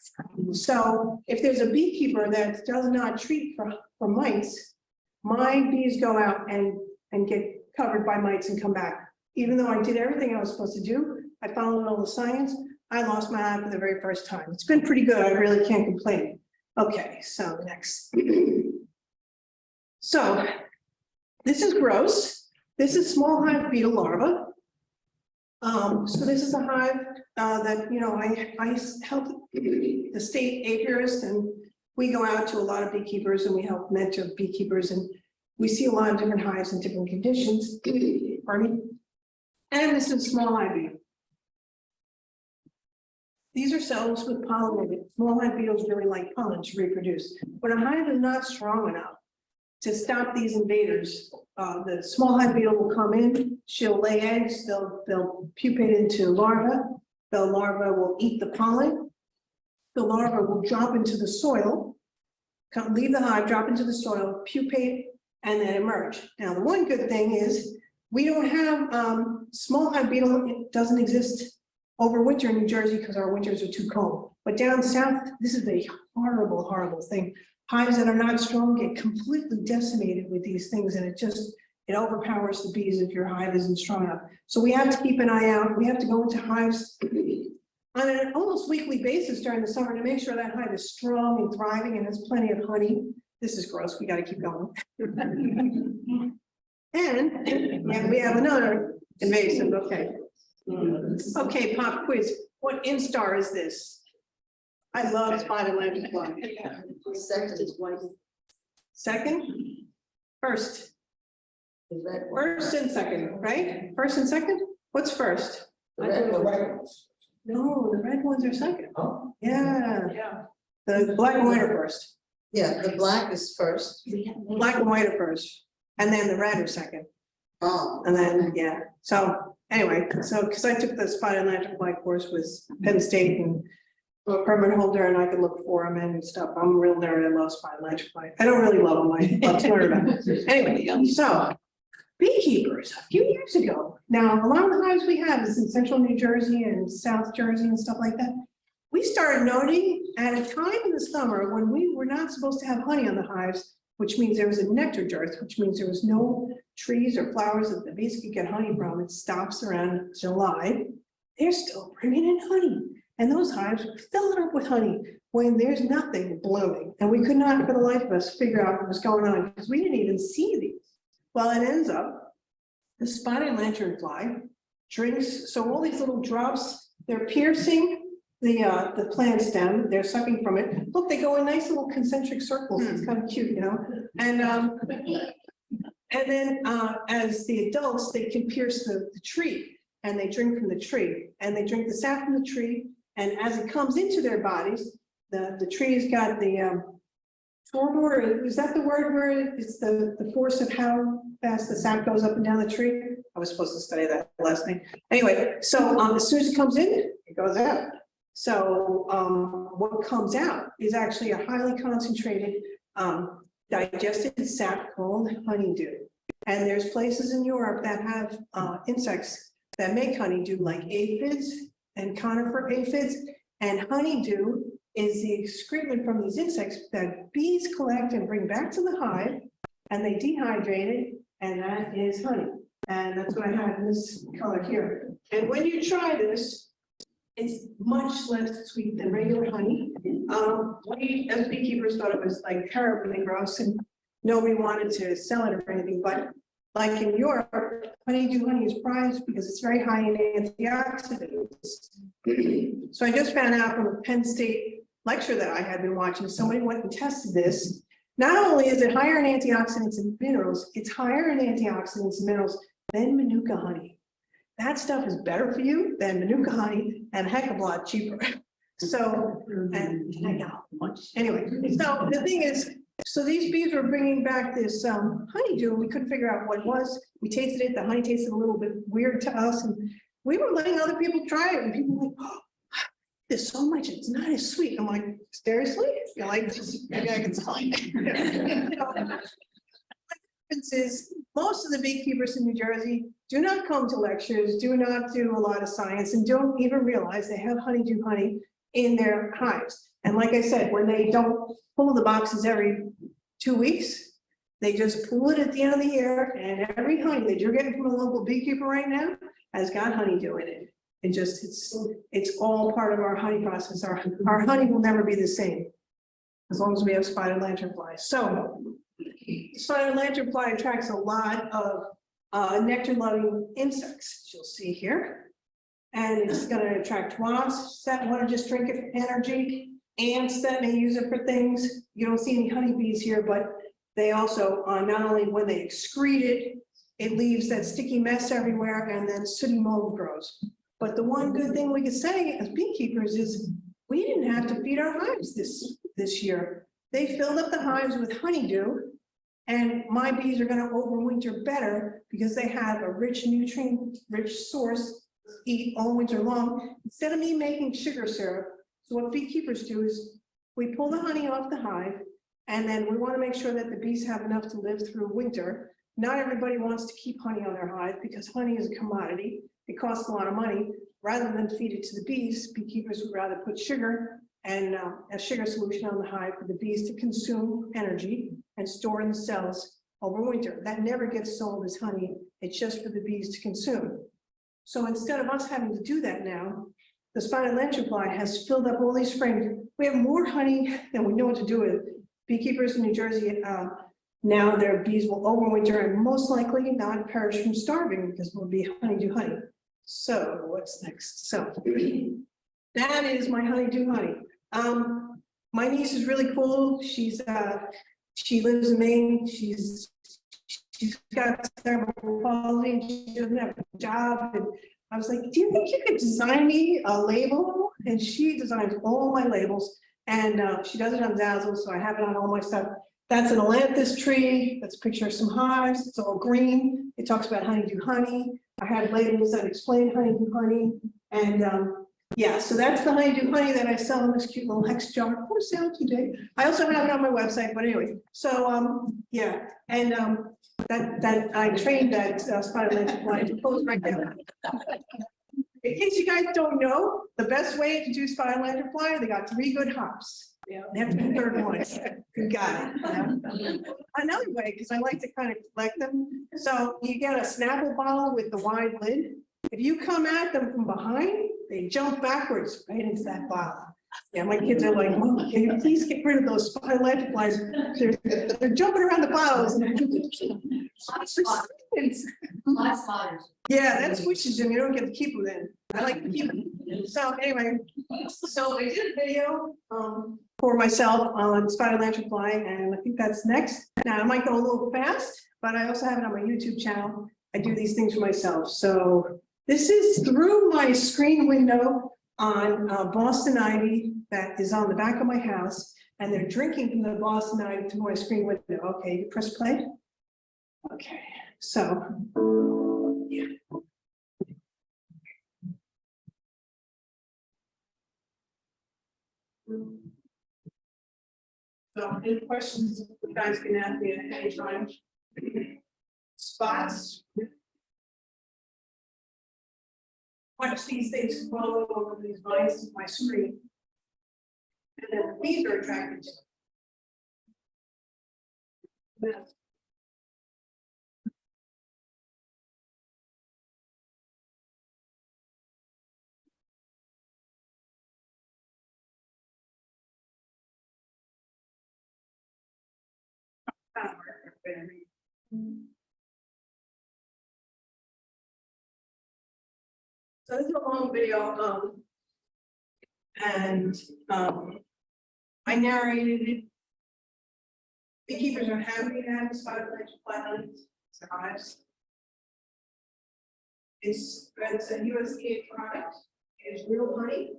So if there's a beekeeper that does not treat for mites, my bees go out and get covered by mites and come back. Even though I did everything I was supposed to do, I followed all the science, I lost my hive for the very first time. It's been pretty good, I really can't complain. Okay, so next. So this is gross. This is small hive beetle larva. So this is a hive that, you know, I help the state apiarist, and we go out to a lot of beekeepers and we help mentor beekeepers, and we see a lot of different hives in different conditions. Pardon me. And this is small hive beetle. These are cells with pollen. Small hive beetles really like pollen to reproduce. When a hive is not strong enough to stop these invaders, the small hive beetle will come in, she'll lay eggs, they'll pupate into larvae. The larva will eat the pollen. The larva will drop into the soil, leave the hive, drop into the soil, pupate, and then emerge. Now, the one good thing is we don't have small hive beetle. It doesn't exist over winter in New Jersey because our winters are too cold. But down south, this is a horrible, horrible thing. Hives that are not strong get completely decimated with these things, and it overpowers the bees if your hive isn't strong enough. So we have to keep an eye out. We have to go into hives on an almost weekly basis during the summer to make sure that hive is strong and thriving and has plenty of honey. This is gross, we got to keep going. And we have another invasive, okay. Okay, pop quiz. What instar is this? I love spotted lanternfly. Second is white. Second? First. The red one. First and second, right? First and second? What's first? The red one. No, the red ones are second. Oh. Yeah. The black and white are first. Yeah, the black is first. Black and white are first. And then the red are second. Oh. And then, yeah. So anyway, so because I took the spotted lanternfly course with Penn State and a permit holder, and I could look for them and stuff. I'm a real nerd. I love spotted lanternfly. I don't really love them. I love to learn about them. Anyway, so beekeepers a few years ago. Now, a lot of the hives we have is in central New Jersey and South Jersey and stuff like that. We started noting at a time in the summer when we were not supposed to have honey on the hives, which means there was a nectar dearth, which means there was no trees or flowers that the bees could get honey from. It stops around July. They're still bringing in honey. And those hives were filling up with honey when there's nothing blooming. And we could not, for the life of us, figure out what was going on because we didn't even see these. Well, it ends up the spotted lanternfly drinks. So all these little drops, they're piercing the plant stem. They're sucking from it. Look, they go in nice little concentric circles. It's kind of cute, you know. And then as the adults, they can pierce the tree, and they drink from the tree, and they drink the sap from the tree. And as it comes into their bodies, the tree's got the torpor, is that the word where it's the force of how fast the sap goes up and down the tree? I was supposed to study that last night. Anyway, so as soon as it comes in, it goes out. So what comes out is actually a highly concentrated digested sap called honeydew. And there's places in Europe that have insects that make honeydew, like aphids and conifer aphids. And honeydew is the excrement from these insects that bees collect and bring back to the hive, and they dehydrate it, and that is honey. And that's what I have in this color here. And when you try this, it's much less sweet than regular honey. We as beekeepers thought it was like terribly gross, and nobody wanted to sell it or anything, but like in Europe, honeydew honey is prized because it's very high in antioxidants. So I just found out from a Penn State lecture that I had been watching, somebody went and tested this. Not only is it higher in antioxidants and minerals, it's higher in antioxidants and minerals than Manuka honey. That stuff is better for you than Manuka honey and a heck of a lot cheaper. So, and I know, anyway, so the thing is, so these bees were bringing back this honeydew, and we couldn't figure out what it was. We tasted it, the honey tasted a little bit weird to us, and we were letting other people try it, and people were like, oh, there's so much, it's not as sweet. I'm like, seriously? You like this? Maybe I can sell it. You know, what happens is most of the beekeepers in New Jersey do not come to lectures, do not do a lot of science, and don't even realize they have honeydew honey in their hives. And like I said, when they don't pull the boxes every 2 weeks, they just pull it at the end of the year, and every honey that you're getting from a local beekeeper right now has got honeydew in it. It just, it's all part of our honey process. Our honey will never be the same as long as we have spotted lanternflies. So spotted lanternfly attracts a lot of nectar-loving insects, you'll see here. And it's going to attract wasps that want to just drink it for energy, ants that may use it for things. You don't see any honeybees here, but they also, not only when they excrete it, it leaves that sticky mess everywhere, and then sooty mold grows. But the one good thing we could say as beekeepers is we didn't have to feed our hives this year. They filled up the hives with honeydew, and my bees are going to overwinter better because they have a rich nutrient-rich source to eat all winter long, instead of me making sugar syrup. So what beekeepers do is we pull the honey off the hive, and then we want to make sure that the bees have enough to live through winter. Not everybody wants to keep honey on their hive because honey is a commodity. It costs a lot of money. Rather than feed it to the bees, beekeepers would rather put sugar and a sugar solution on the hive for the bees to consume energy and store in the cells over winter. That never gets sold as honey. It's just for the bees to consume. So instead of us having to do that now, the spotted lanternfly has filled up all these frames. We have more honey than we know what to do with. Beekeepers in New Jersey, now their bees will overwinter and most likely not perish from starving because it will be honeydew honey. So what's next? So that is my honeydew honey. My niece is really cool. She lives in Maine. She's got cerebral palsy. She doesn't have a job. And I was like, do you think you could design me a label? And she designs all my labels. And she does it on Zazzle, so I have it on all my stuff. That's an ailanthus tree. That's a picture of some hives. It's all green. It talks about honeydew honey. I have labels that explain honeydew honey. And yeah, so that's the honeydew honey that I sell in this cute little hex jar for sale today. I also have it on my website, but anyway. So yeah, and that I trained that spotted lanternfly to close right now. In case you guys don't know, the best way to do spotted lanternfly, they got 3 good hops. Yeah, they have to be the 3rd one. You got it. Another way, because I like to kind of collect them. So you get a Snapple bottle with the wide lid. If you come at them from behind, they jump backwards right into that bottle. Yeah, my kids are like, Mom, can you please get rid of those spotted lanternflies? They're jumping around the bottles. Yeah, that's wishes, and you don't get to keep them in. I like to keep them. So anyway, so I did a video for myself on spotted lanternfly, and I think that's next. Now I might go a little fast, but I also have it on my YouTube channel. I do these things for myself. So this is through my screen window on Boston ivy that is on the back of my house, and they're drinking from the Boston ivy to my screen window. Okay, you press play. Okay, so yeah. So any questions, you guys can ask me at any time. Spots. Watch these things follow over these vines to my screen. And then the bees are attracted to them. So this is a long video, and I narrated it. Beekeepers are happy to have this flat survives. It's a USDA product. It's real honey.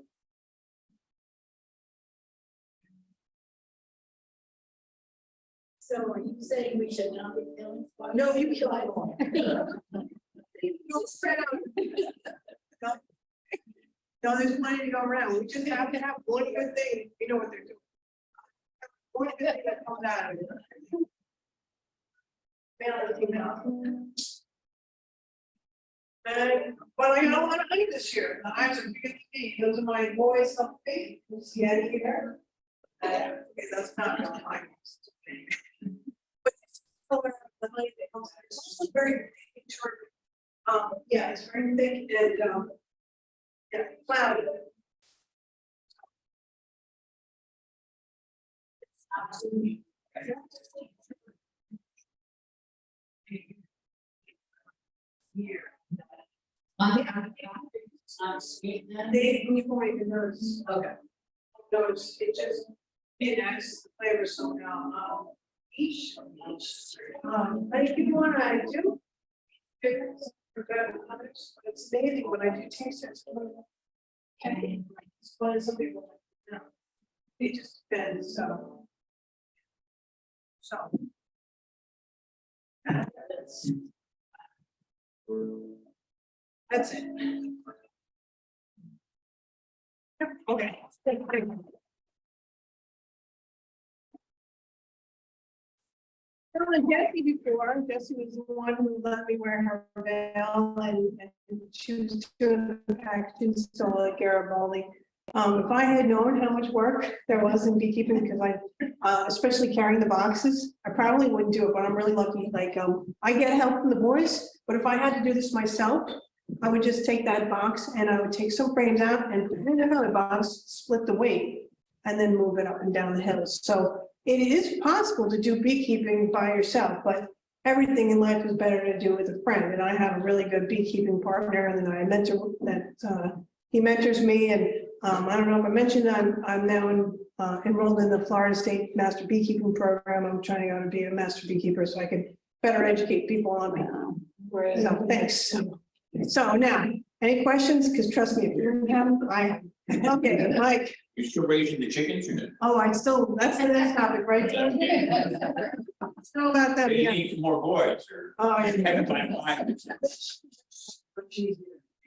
So are you saying we should not be killing? No, you kill them. Don't spread out. No, there's plenty to go around. We just have to have one good thing. You know what they're doing. One good thing that comes out of it. But I got a lot of honey this year. The hives are big. Those are my boys up big. You see that here? Okay, that's not real honey. But it's color of the honey that comes out. It's also very big and short. Yeah, it's very thick and yeah, cloudy. Here. They before even notice. Okay. Notice it just enacts the flavor somehow. Each. But if you want to do figures for better than others, but it's amazing when I do taste it. Okay. It's fun. Some people, you know, it just depends. So. That's it. Okay. Jessie before, Jessie was the one who let me wear her veil and she was doing the packaging install at Garibaldi. If I had known how much work there was in beekeeping, because I, especially carrying the boxes, I probably wouldn't do it, but I'm really lucky. Like, I get help from the boys, but if I had to do this myself, I would just take that box and I would take some frames out and put it in another box, split the weight, and then move it up and down the hills. So it is possible to do beekeeping by yourself, but everything in life is better to do with a friend. And I have a really good beekeeping partner, and then I mentor that he mentors me. And I don't know if I mentioned I'm now enrolled in the Florida State Master Beekeeping Program. I'm trying to go to be a master beekeeper so I can better educate people on bee. So thanks. So now, any questions? Because trust me, if you don't have them, I have. Okay, Mike. You're still raising the chickens, or Oh, that's the next topic, right? How about that? you again? need some more boys, or Oh, haven't yeah. found one.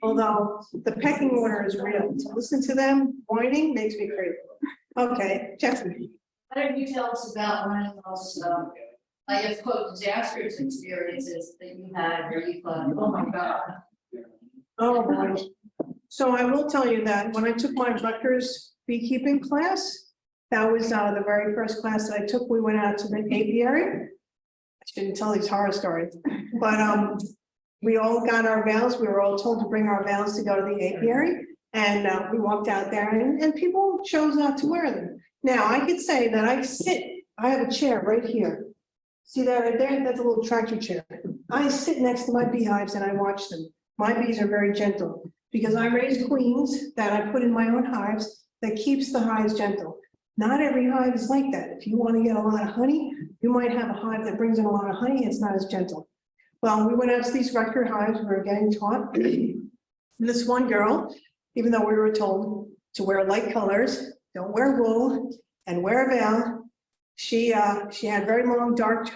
Although the pecking order is real. To listen to them whining makes me crazy. Okay, Jeffrey. What are you tell us about one of those, I guess, quote, disastrous experiences that you had where you thought, oh my God. Oh, boy. So I will tell you that when I took my Rutgers beekeeping class, that was the very first class that I took. We went out to the apiary. I shouldn't tell these horror stories, but we all got our veils. We were all told to bring our veils to go to the apiary. And we walked out there and people chose not to wear them. Now I could say that I have a chair right here. See that right there? That's a little tractor chair. I sit next to my beehives and I watch them. My bees are very gentle because I raise queens that I put in my own hives that keeps the hives gentle. Not every hive is like that. If you want to get a lot of honey, you might have a hive that brings in a lot of honey. It's not as gentle. Well, we went out to these Rutgers hives. We were getting taught. This one girl, even though we were told to wear light colors, don't wear wool, and wear a veil, she had very long dark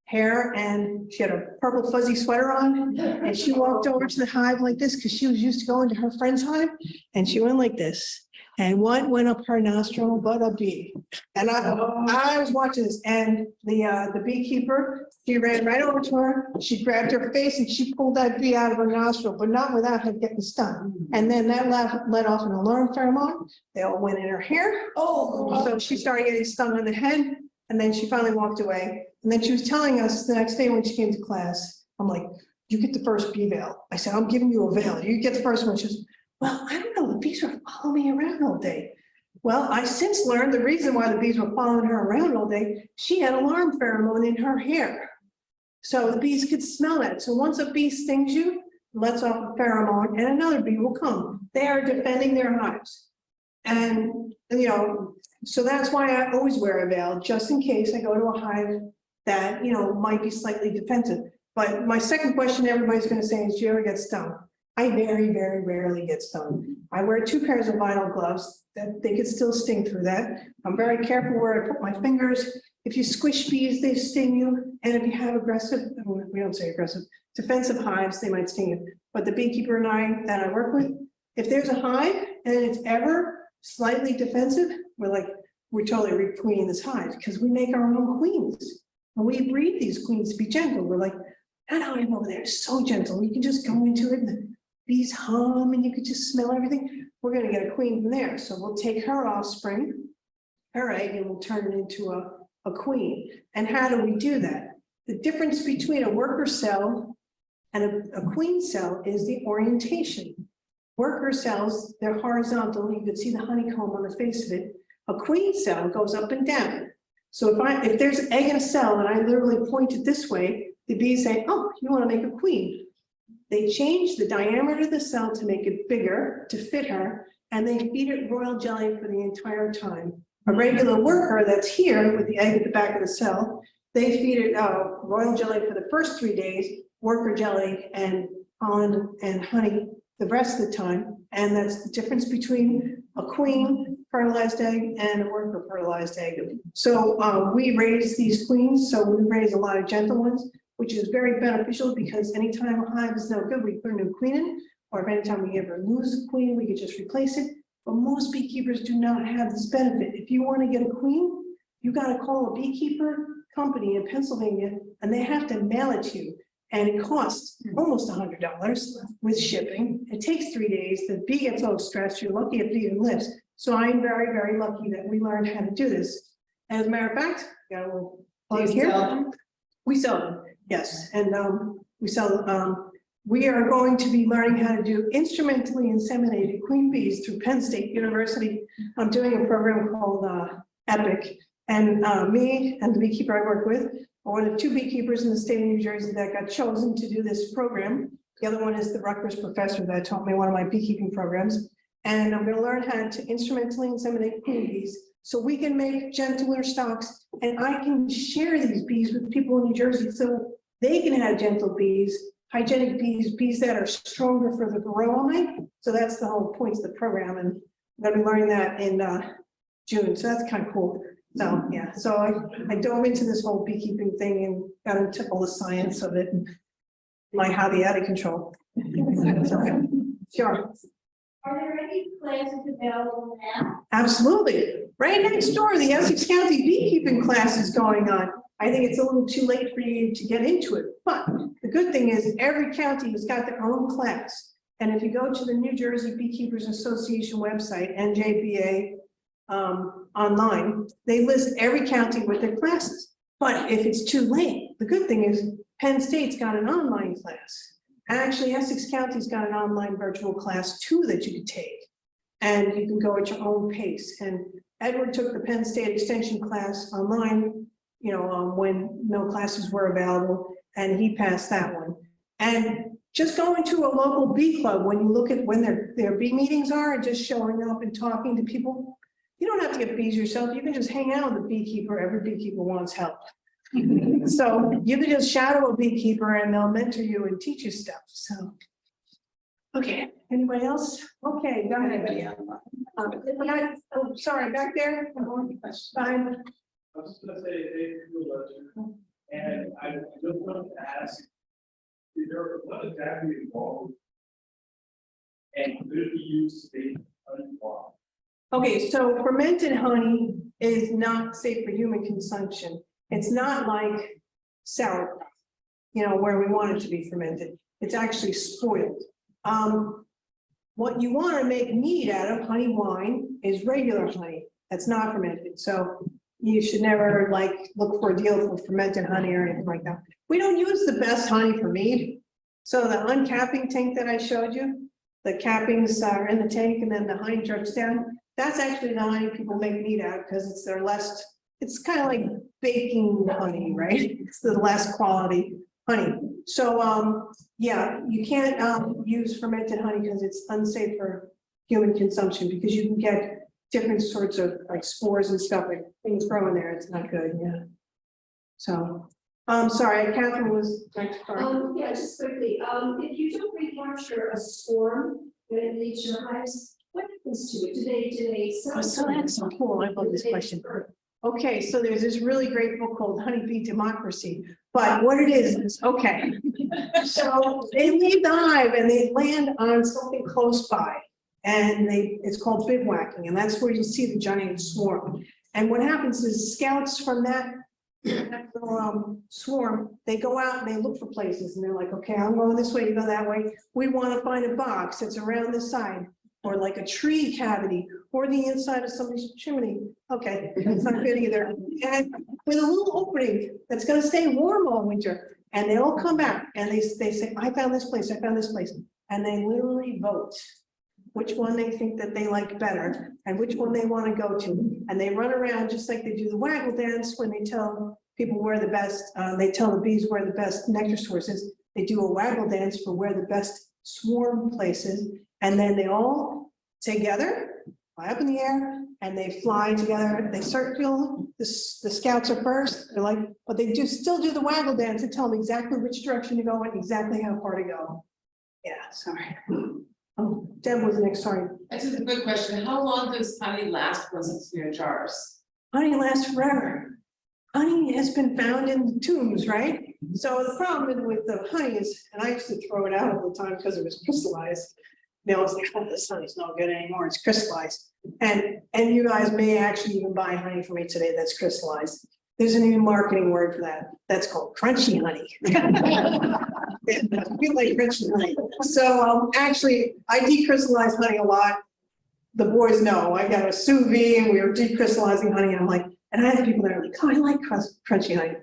hair and she had a purple fuzzy sweater on, and she walked over to the hive like this because she was used to going to her friend's hive, and she went like this. And what went up her nostril but a bee? And I was watching this, and the beekeeper, she ran right over to her, she grabbed her face and she pulled that bee out of her nostril, but not without her getting stung. And then that let off an alarm pheromone. They all went in her hair. Oh, so she started getting stung on the head, and then she finally walked away. And then she was telling us the next day when she came to class, I'm like, you get the first bee veil. I said, I'm giving you a veil. You get the first one. She says, well, I don't know, the bees were following me around all day. Well, I since learned the reason why the bees were following her around all day, she had alarm pheromone in her hair. So the bees could smell that. So once a bee stings you, lets off a pheromone, and another bee will come. They are defending their hives. And, you know, so that's why I always wear a veil, just in case I go to a hive that, you know, might be slightly defensive. But my second question everybody's going to say is, do you ever get stung? I very, very rarely get stung. I wear 2 pairs of vinyl gloves that they could still sting through that. I'm very careful where I put my fingers. If you squish bees, they sting you. And if you have aggressive, we don't say aggressive, defensive hives, they might sting you. But the beekeeper and I that I work with, if there's a hive and it's ever slightly defensive, we're totally requeening this hive because we make our own queens. And we breed these queens to be gentle. We're like, that hive over there is so gentle. You can just go into it and the bees hum and you could just smell everything. We're going to get a queen from there. So we'll take her offspring, her egg, and we'll turn it into a queen. And how do we do that? The difference between a worker cell and a queen cell is the orientation. Worker cells, they're horizontal. You can see the honeycomb on the face of it. A queen cell goes up and down. So if there's an egg in a cell and I literally point it this way, the bees say, oh, you want to make a queen. They change the diameter of the cell to make it bigger to fit her, and they feed it royal jelly for the entire time. A regular worker that's here with the egg at the back of the cell, they feed it royal jelly for the first 3 days, worker jelly and pollen and honey the rest of the time. And that's the difference between a queen fertilized egg and a worker fertilized egg. So we raise these queens, so we raise a lot of gentle ones, which is very beneficial because anytime a hive is no good, we put a new queen in, or if anytime we ever lose a queen, we could just replace it. But most beekeepers do not have this benefit. If you want to get a queen, you got to call a beekeeper company in Pennsylvania and they have to mail it to you. And it costs almost $100 with shipping. It takes 3 days. The bee gets all stressed. You're lucky if it even lives. So I'm very, very lucky that we learned how to do this. As a matter of fact, got a little plug here. We sell them, yes. And we sell, we are going to be learning how to do instrumentally inseminated queen bees through Penn State University. I'm doing a program called EPIC. And me and the beekeeper I work with are one of 2 beekeepers in the state of New Jersey that got chosen to do this program. The other one is the Rutgers professor that taught me one of my beekeeping programs. And I'm going to learn how to instrumentally inseminate queen bees so we can make gentler stocks. And I can share these bees with people in New Jersey so they can have gentle bees, hygienic bees, bees that are stronger for the varroa. So that's the whole point of the program. And I'm going to be learning that in June. So that's kind of cool. So yeah, so I dove into this whole beekeeping thing and got into all the science of it and my hobby out of control. So, sure. Are there any classes available now? Absolutely. Right next door, the Essex County beekeeping class is going on. I think it's a little too late for you to get into it, but the good thing is every county has got their own class. And if you go to the New Jersey Beekeepers Association website, NJBA, online, they list every county with their classes. But if it's too late, the good thing is Penn State's got an online class. Actually, Essex County's got an online virtual class too that you can take. And you can go at your own pace. And Edward took the Penn State Extension class online, you know, when no classes were available, and he passed that one. And just going to a local bee club, when you look at when their bee meetings are, and just showing up and talking to people, you don't have to get bees yourself. You can just hang out with the beekeeper. Every beekeeper wants help. So you can just shadow a beekeeper and they'll mentor you and teach you stuff. So, okay, anybody else? Okay, go ahead. Oh, sorry, back there. Fine. I was just gonna say, and I just wanted to ask, is there, what exactly involved? And could it be used to be uninvolved? Okay, so fermented honey is not safe for human consumption. It's not like sauerkraut, where we want it to be fermented. It's actually spoiled. What you want to make mead out of, honey wine, is regular honey that's not fermented. So you should never look for a deal for fermented honey or anything like that. We don't use the best honey for mead. So the uncapping tank that I showed you, the cappings are in the tank and then the honey drips down. That's actually the honey people make mead out of because it's kind of like baking honey, right? It's the less quality honey. So, yeah, you can't use fermented honey because it's unsafe for human consumption because you can get different sorts of spores and stuff, like things growing there. It's not good, yeah. So, sorry, Catherine was next. Yeah, just quickly, if you don't recapture a swarm when it leaves your hives, what happens to it? Do they sell? Oh, so that's so cool. I love this question. Okay, so there's this really great book called Honeybee Democracy, but what it is, okay. So they leave the hive and they land on something close by. And it's called bivouacking, and that's where you see the giant swarm. And what happens is scouts from that little swarm, they go out and they look for places and they're like, okay, I'm going this way, you go that way. We want to find a box that's around this side, or like a tree cavity, or the inside of somebody's chimney. Okay, that's not good either. And with a little opening that's going to stay warm all winter. And they all come back and they say, I found this place, I found this place. And they literally vote which one they think that they like better and which one they want to go to. And they run around just like they do the waggle dance when they tell people where the best, they tell the bees where the best nectar source is. They do a waggle dance for where the best swarm place is. And then they all together fly up in the air and they fly together. They circle, the scouts are first. They're like, but they still do the waggle dance and tell them exactly which direction to go and exactly how far to go. Yeah, sorry. Oh, Deb was next, sorry. This is a good question. How long does honey last once it's in your jars? Honey lasts forever. Honey has been found in tombs, right? So the problem with the honey is, and I used to throw it out all the time because it was crystallized. Now it's like, oh, this honey's not good anymore. It's crystallized. And you guys may actually even buy honey from me today that's crystallized. There's a new marketing word for that. That's called crunchy honey. I feel like crunchy honey. So actually, I decrystallize honey a lot. The boys know I got a sous vide and we were decrystallizing honey. And I'm like, and I have people that are like, oh, I like crunchy honey.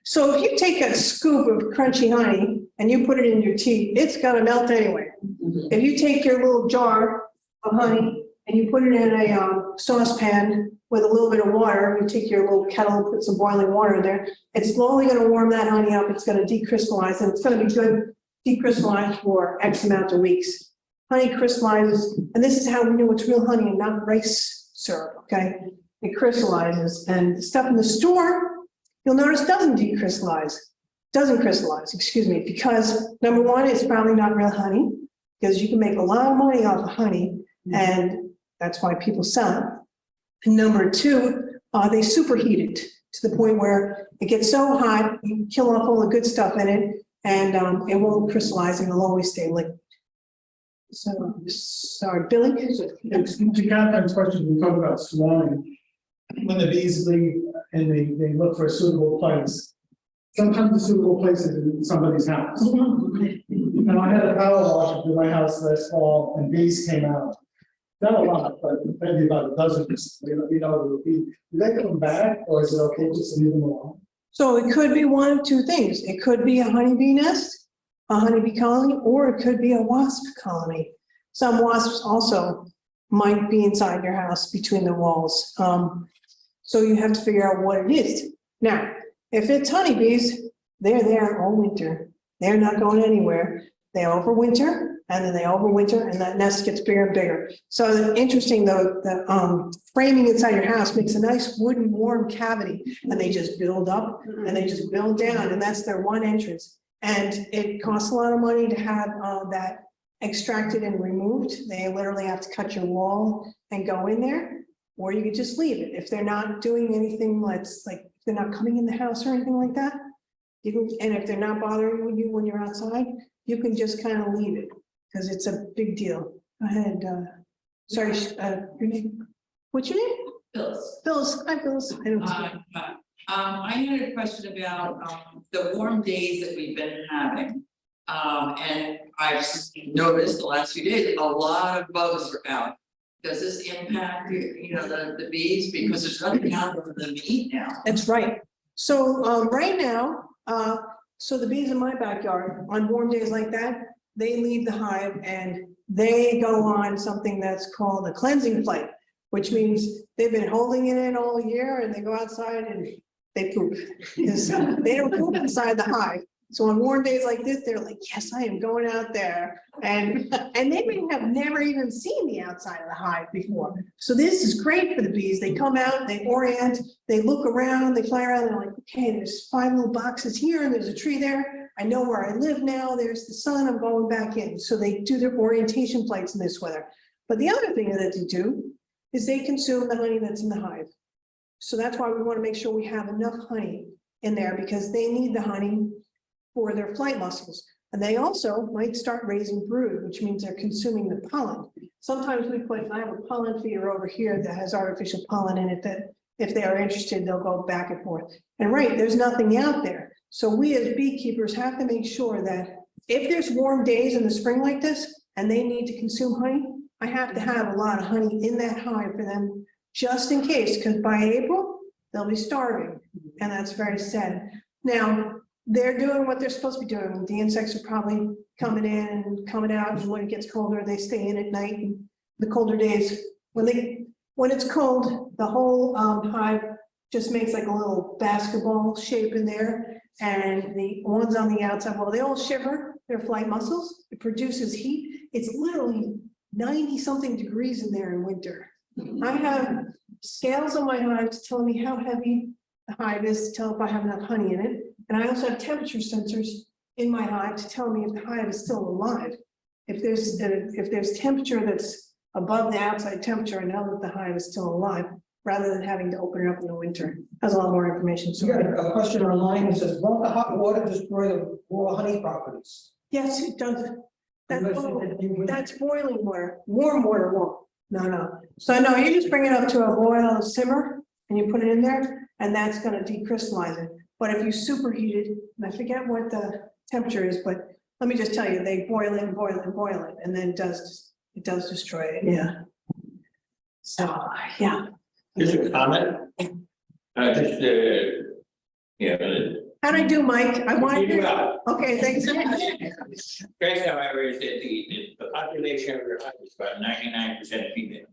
So if you take a scoop of crunchy honey and you put it in your tea, it's gonna melt anyway. If you take your little jar of honey and you put it in a saucepan with a little bit of water, you take your little kettle and put some boiling water in there, it's slowly going to warm that honey up, it's going to decrystallize, and it's going to be good decrystallized for X amount of weeks. Honey crystallizes, and this is how we know it's real honey and not rice syrup, okay? It crystallizes, and the stuff in the store, you'll notice doesn't crystallize, excuse me, because number one, it's probably not real honey, because you can make a lot of money off of honey, and that's why people sell it. And number two, they superheat it to the point where it gets so hot, you kill off all the good stuff in it, and it won't crystallize and it'll always stay liquid. So, sorry, Billy? To Catherine's question, we talk about swarming. When the bees leave and they look for a suitable place, sometimes the suitable place is in somebody's house. And I had a power washer in my house last fall and bees came out. Not a lot, but maybe about a dozen. Do they come back or is it okay just to leave them alone? So it could be one of two things. It could be a honeybee nest, a honeybee colony, or it could be a wasp colony. Some wasps also might be inside your house between the walls. So you have to figure out what it is. Now, if it's honeybees, they're there all winter. They're not going anywhere. They overwinter. And then they overwinter and that nest gets bigger and bigger. So interesting though, the framing inside your house makes a nice wooden warm cavity and they just build up and they just build down and that's their one entrance. And it costs a lot of money to have that extracted and removed. They literally have to cut your wall and go in there, or you could just leave it. If they're not doing anything that's like, if they're not coming in the house or anything like that, you can, and if they're not bothering you when you're outside, you can just kind of leave it. Because it's a big deal. Go ahead. Sorry, your name? What's your name? Phyllis. Phyllis. Hi, Phyllis. I don't- I had a question about the warm days that we've been having. And I've noticed the last few days, a lot of bugs are out. Does this impact, the bees? Because there's nothing out there for them to eat now. That's right. So right now, so the bees in my backyard, on warm days like that, they leave the hive and they go on something that's called a cleansing flight, which means they've been holding it in all year and they go outside and they poop. Because they don't poop inside the hive. So on warm days like this, they're like, yes, I am going out there. And they may have never even seen the outside of the hive before. So this is great for the bees. They come out, they orient, they look around, they fly around, they're like, okay, there's 5 little boxes here and there's a tree there. I know where I live now. There's the sun, I'm going back in. So they do their orientation flights in this weather. But the other thing that they do is they consume the honey that's in the hive. So that's why we want to make sure we have enough honey in there because they need the honey for their flight muscles. And they also might start raising brood, which means they're consuming the pollen. Sometimes I have a pollen feeder over here that has artificial pollen in it that if they are interested, they'll go back and forth. And right, there's nothing out there. So we as beekeepers have to make sure that if there's warm days in the spring like this and they need to consume honey, I have to have a lot of honey in that hive for them just in case, because by April, they'll be starving. And that's very sad. Now, they're doing what they're supposed to be doing. The insects are probably coming in and coming out, and when it gets colder, they stay in at night. And the colder days, when it's cold, the whole hive just makes like a little basketball shape in there. And the ones on the outside, well, they all shiver their flight muscles. It produces heat. It's literally 90-something degrees in there in winter. I have scales on my hives telling me how heavy the hive is to tell if I have enough honey in it. And I also have temperature sensors in my hive to tell me if the hive is still alive. If there's temperature that's above the outside temperature, I know that the hive is still alive, rather than having to open it up in the winter. Has a lot more information. So we got a question online that says, won't the hot water destroy the raw honey properties? Yes, it does. That's boiling water. Warm water won't. No. So no, you just bring it up to a boil, simmer, and you put it in there, and that's going to decrystallize it. But if you superheat it, and I forget what the temperature is, but let me just tell you, they boil it, and then it does destroy it. Yeah. So yeah. Just a comment. How'd I do, Mike? I wanted You to. well. Okay, thanks. Guys, however, is that the population of your hive is about 99% female.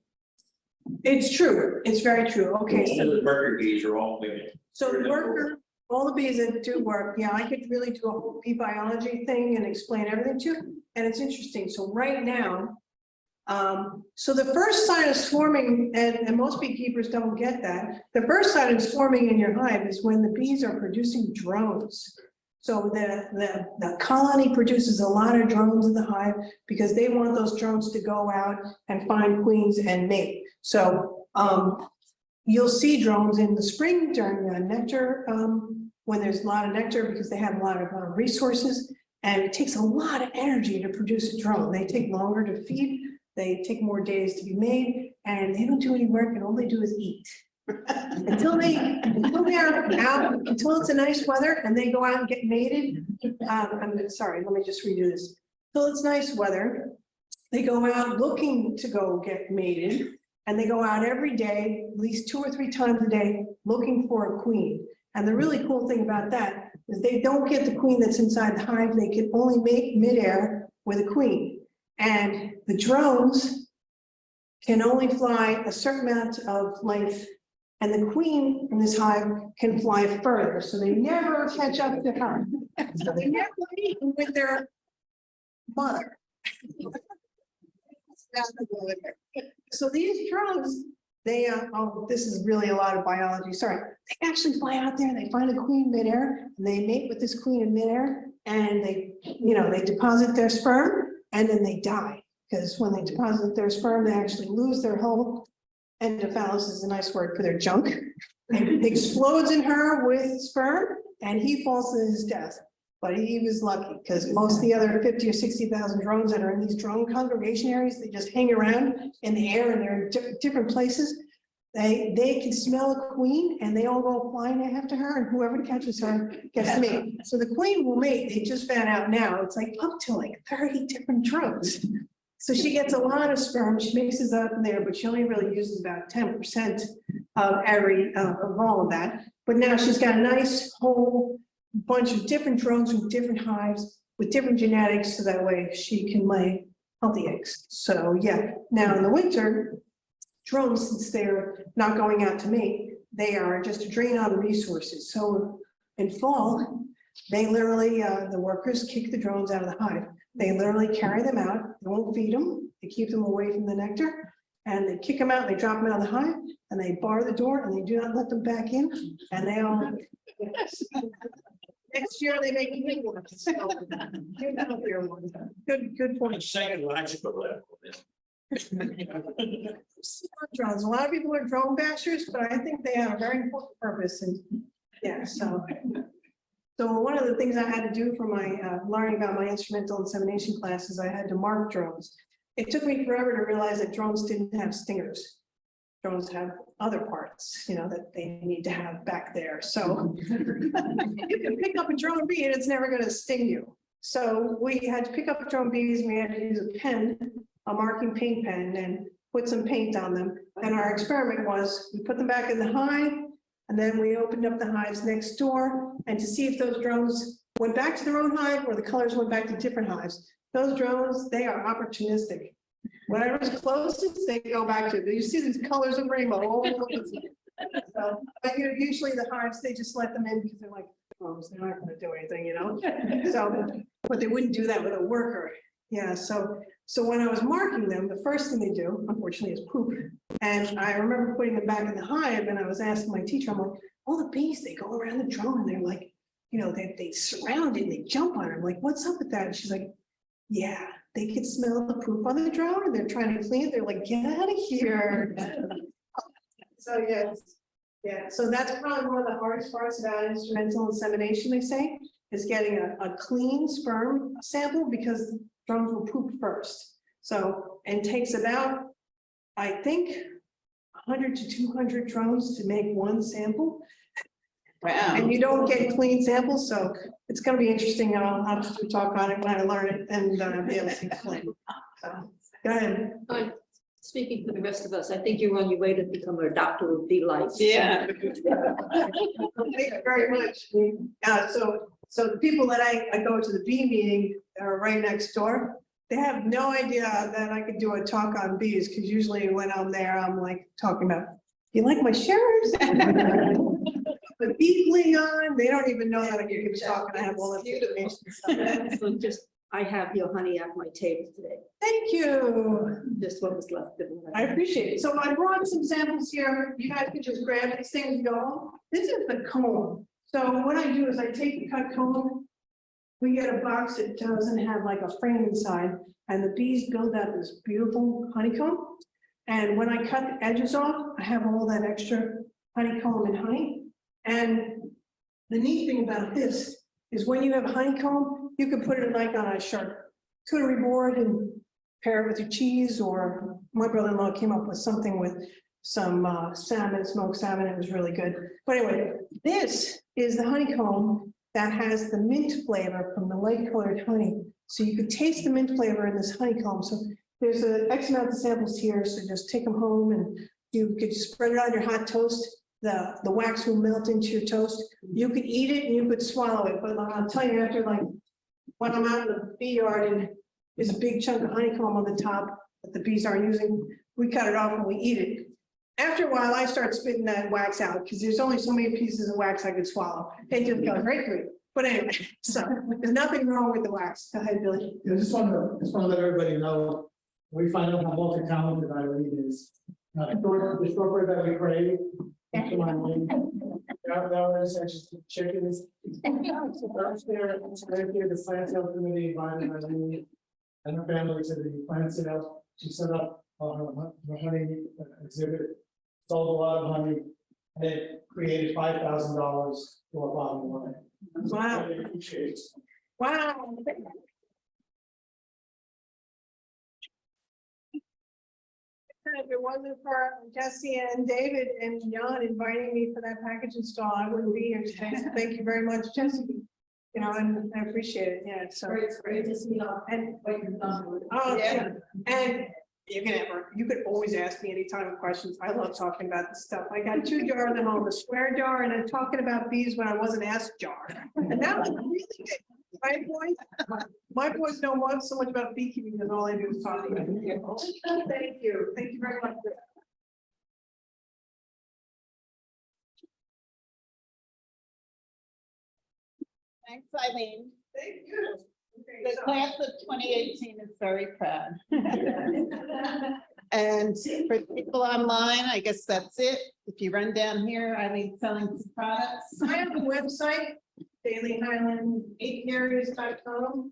It's true. It's very true. Okay, All so the worker bees are all women. So the worker, all the bees that do work, yeah, I could really do a whole bee biology thing and explain everything to you. And it's interesting. So right now, so the first sign of swarming, and most beekeepers don't get that. The first sign of swarming in your hive is when the bees are producing drones. So the colony produces a lot of drones in the hive because they want those drones to go out and find queens and mate. So you'll see drones in the spring during the nectar, when there's a lot of nectar because they have a lot of resources, and it takes a lot of energy to produce a drone. They take longer to feed, they take more days to be made, and they don't do any work, and all they do is eat. until they're out, until it's a nice weather and they go out and get mated. I'm sorry, let me just redo this. Until it's nice weather, they go out looking to go get mated. And they go out every day, at least 2 or 3 times a day, looking for a queen. And the really cool thing about that is they don't get the queen that's inside the hive. They can only mate midair with a queen. And the drones can only fly a certain amount of length. And the queen in this hive can fly further. So they never catch up to her. So they never meet with their mother. So these drones, they oh, this is really a lot of biology. Sorry, they actually fly out there. They find a queen midair, and they mate with this queen in midair, and they deposit their sperm, and then they die because when they deposit their sperm, they actually lose their whole endophallus is a nice word for their junk. It explodes in her with sperm, and he falls to his death. But he was lucky because most of the other 50 or 60,000 drones that are in these drone congregation areas, they just hang around in the air and they're in different places. They can smell a queen and they all go flying after her, and whoever catches her gets to mate. So the queen will mate. They just found out now, it's like up to like 30 different drones. So she gets a lot of sperm, she mixes up in there, but she only really uses about 10% of of all of that. But now she's got a nice whole bunch of different drones from different hives with different genetics, so that way she can lay healthy eggs. So yeah, now in the winter, drones, since they're not going out to mate, they are just a drain on the resources. So in fall, they literally, the workers kick the drones out of the hive. They literally carry them out, they won't feed them, they keep them away from the nectar, and they kick them out, they drop them out of the hive, and they bar the door, and they do not let them back in, and they all. Next year, they make new ones. So, good point. Psychological level. Drones, a lot of people are drone bashers, but I think they have a very important purpose, and yeah, so. So one of the things I had to do for my learning about my instrumental insemination classes, I had to mark drones. It took me forever to realize that drones didn't have stingers. Drones have other parts, you know, that they need to have back there. So you can pick up a drone bee and it's never going to sting you. So we had to pick up drone bees. We had to use a pen, a marking paint pen, and put some paint on them. And our experiment was we put them back in the hive, and then we opened up the hives next door, and to see if those drones went back to their own hive or the colors went back to different hives. Those drones, they are opportunistic. Whatever's closest, they go back to. You see these colors of rainbow all over the place. So, but you know, usually the hives, they just let them in because they're like, oh, they're not going to do anything, you know. So, but they wouldn't do that with a worker. Yeah. So when I was marking them, the first thing they do, unfortunately, is poop. And I remember putting them back in the hive, and I was asking my teacher, I'm like, all the bees, they go around the drone, and they're like, you know, they surround it, and they jump on it. I'm like, what's up with that? And she's like, yeah, they can smell the poop on the drone, and they're trying to clean it. They're like, get out of here. So yes, yeah. So that's probably one of the hardest parts about instrumental insemination, they say, is getting a clean sperm sample, because drones will poop first. So, and takes about, I think, 100 to 200 drones to make one sample. Wow. And you don't get clean samples, so it's going to be interesting, and I'll have to talk on it when I learn it and be able to explain. So, go ahead. Speaking for the rest of us, I think you're on your way to become a doctor of bee life. Yeah. Thank you very much. So the people that I go to the bee meeting that are right next door, they have no idea that I could do a talk on bees, because usually when I'm there, I'm like talking about, you like my shirt? The bee fleeing on, they don't even know that I can give a talk and I have all that information. So just, I have your honey at my table today, Thank you. just what was left of it. I appreciate it. So I brought some samples here. You guys can just grab these things and go home. This is the comb. So what I do is I take the cut comb. We get a box that doesn't have like a frame inside, and the bees build out this beautiful honeycomb. And when I cut the edges off, I have all that extra honeycomb and honey. And the neat thing about this is when you have honeycomb, you can put it like on a charcuterie board and pair it with your cheese, or my brother-in-law came up with something with some salmon, smoked salmon. It was really good. But anyway, this is the honeycomb that has the mint flavor from the light colored honey. So you could taste the mint flavor in this honeycomb. So there's an X amount of samples here. So just take them home, and you could spread it on your hot toast. The wax will melt into your toast. You could eat it and you could swallow it. But I'll tell you, after, like, when I'm out in the bee yard and there's a big chunk of honeycomb on the top that the bees aren't using, we cut it off and we eat it. After a while, I start spitting that wax out, because there's only so many pieces of wax I could swallow. It just goes right through. But anyway, so there's nothing wrong with the wax. Go ahead, Billy. I just want to let everybody know, we find out how multi-talented Eileen is. The strawberry that we crave. Come on, that was actually chickens. Last year, the plant sales committee invited Eileen and her family to the plant sale. She set up her honey exhibit, sold a lot of honey, and it created $5,000 for a bottom line. Wow. Really appreciate it. Wow. If it wasn't for Jesse and David and Jan inviting me for that package install, I wouldn't be here today. So thank you very much, Jesse. You know, and I appreciate it. Yeah, so. It's great to see And, what you've done with it. oh, yeah, and you could always ask me anytime questions. I love talking about this stuff. I got 2 jars at home, a square jar and a talking about bees when I wasn't asked jar. And that was really good. My boys know so much about beekeeping because all I do is talk about it. Thank you. Thank you very much. Thanks, Eileen. Thank you. The Okay, so- class of 2018 is very proud. And for people online, I guess that's it. If you run down here, Eileen's selling some products. I have a website, dailyhighland8areas.com.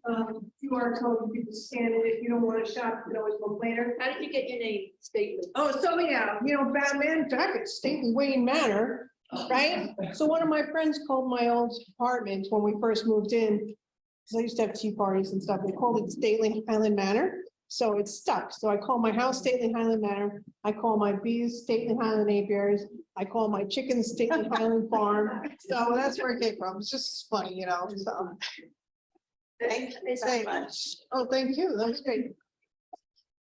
QR code, you can scan it. If you don't want to shop, you can always look later. How did you get your name? Stately. Oh, so yeah, you know, Batman jacket, Stately Wayne Manor, right? So one of my friends called my old apartment when we first moved in, because I used to have tea parties and stuff, they called it Stately Highland Manor. So it's stuck. So I call my house Stately Highland Manor. I call my bees Stately Highland Apiaries. I call my chickens Stately Highland Farm. So that's where it came from. It's just funny, you know, so. Thank you very much. Oh, thank you. That was great.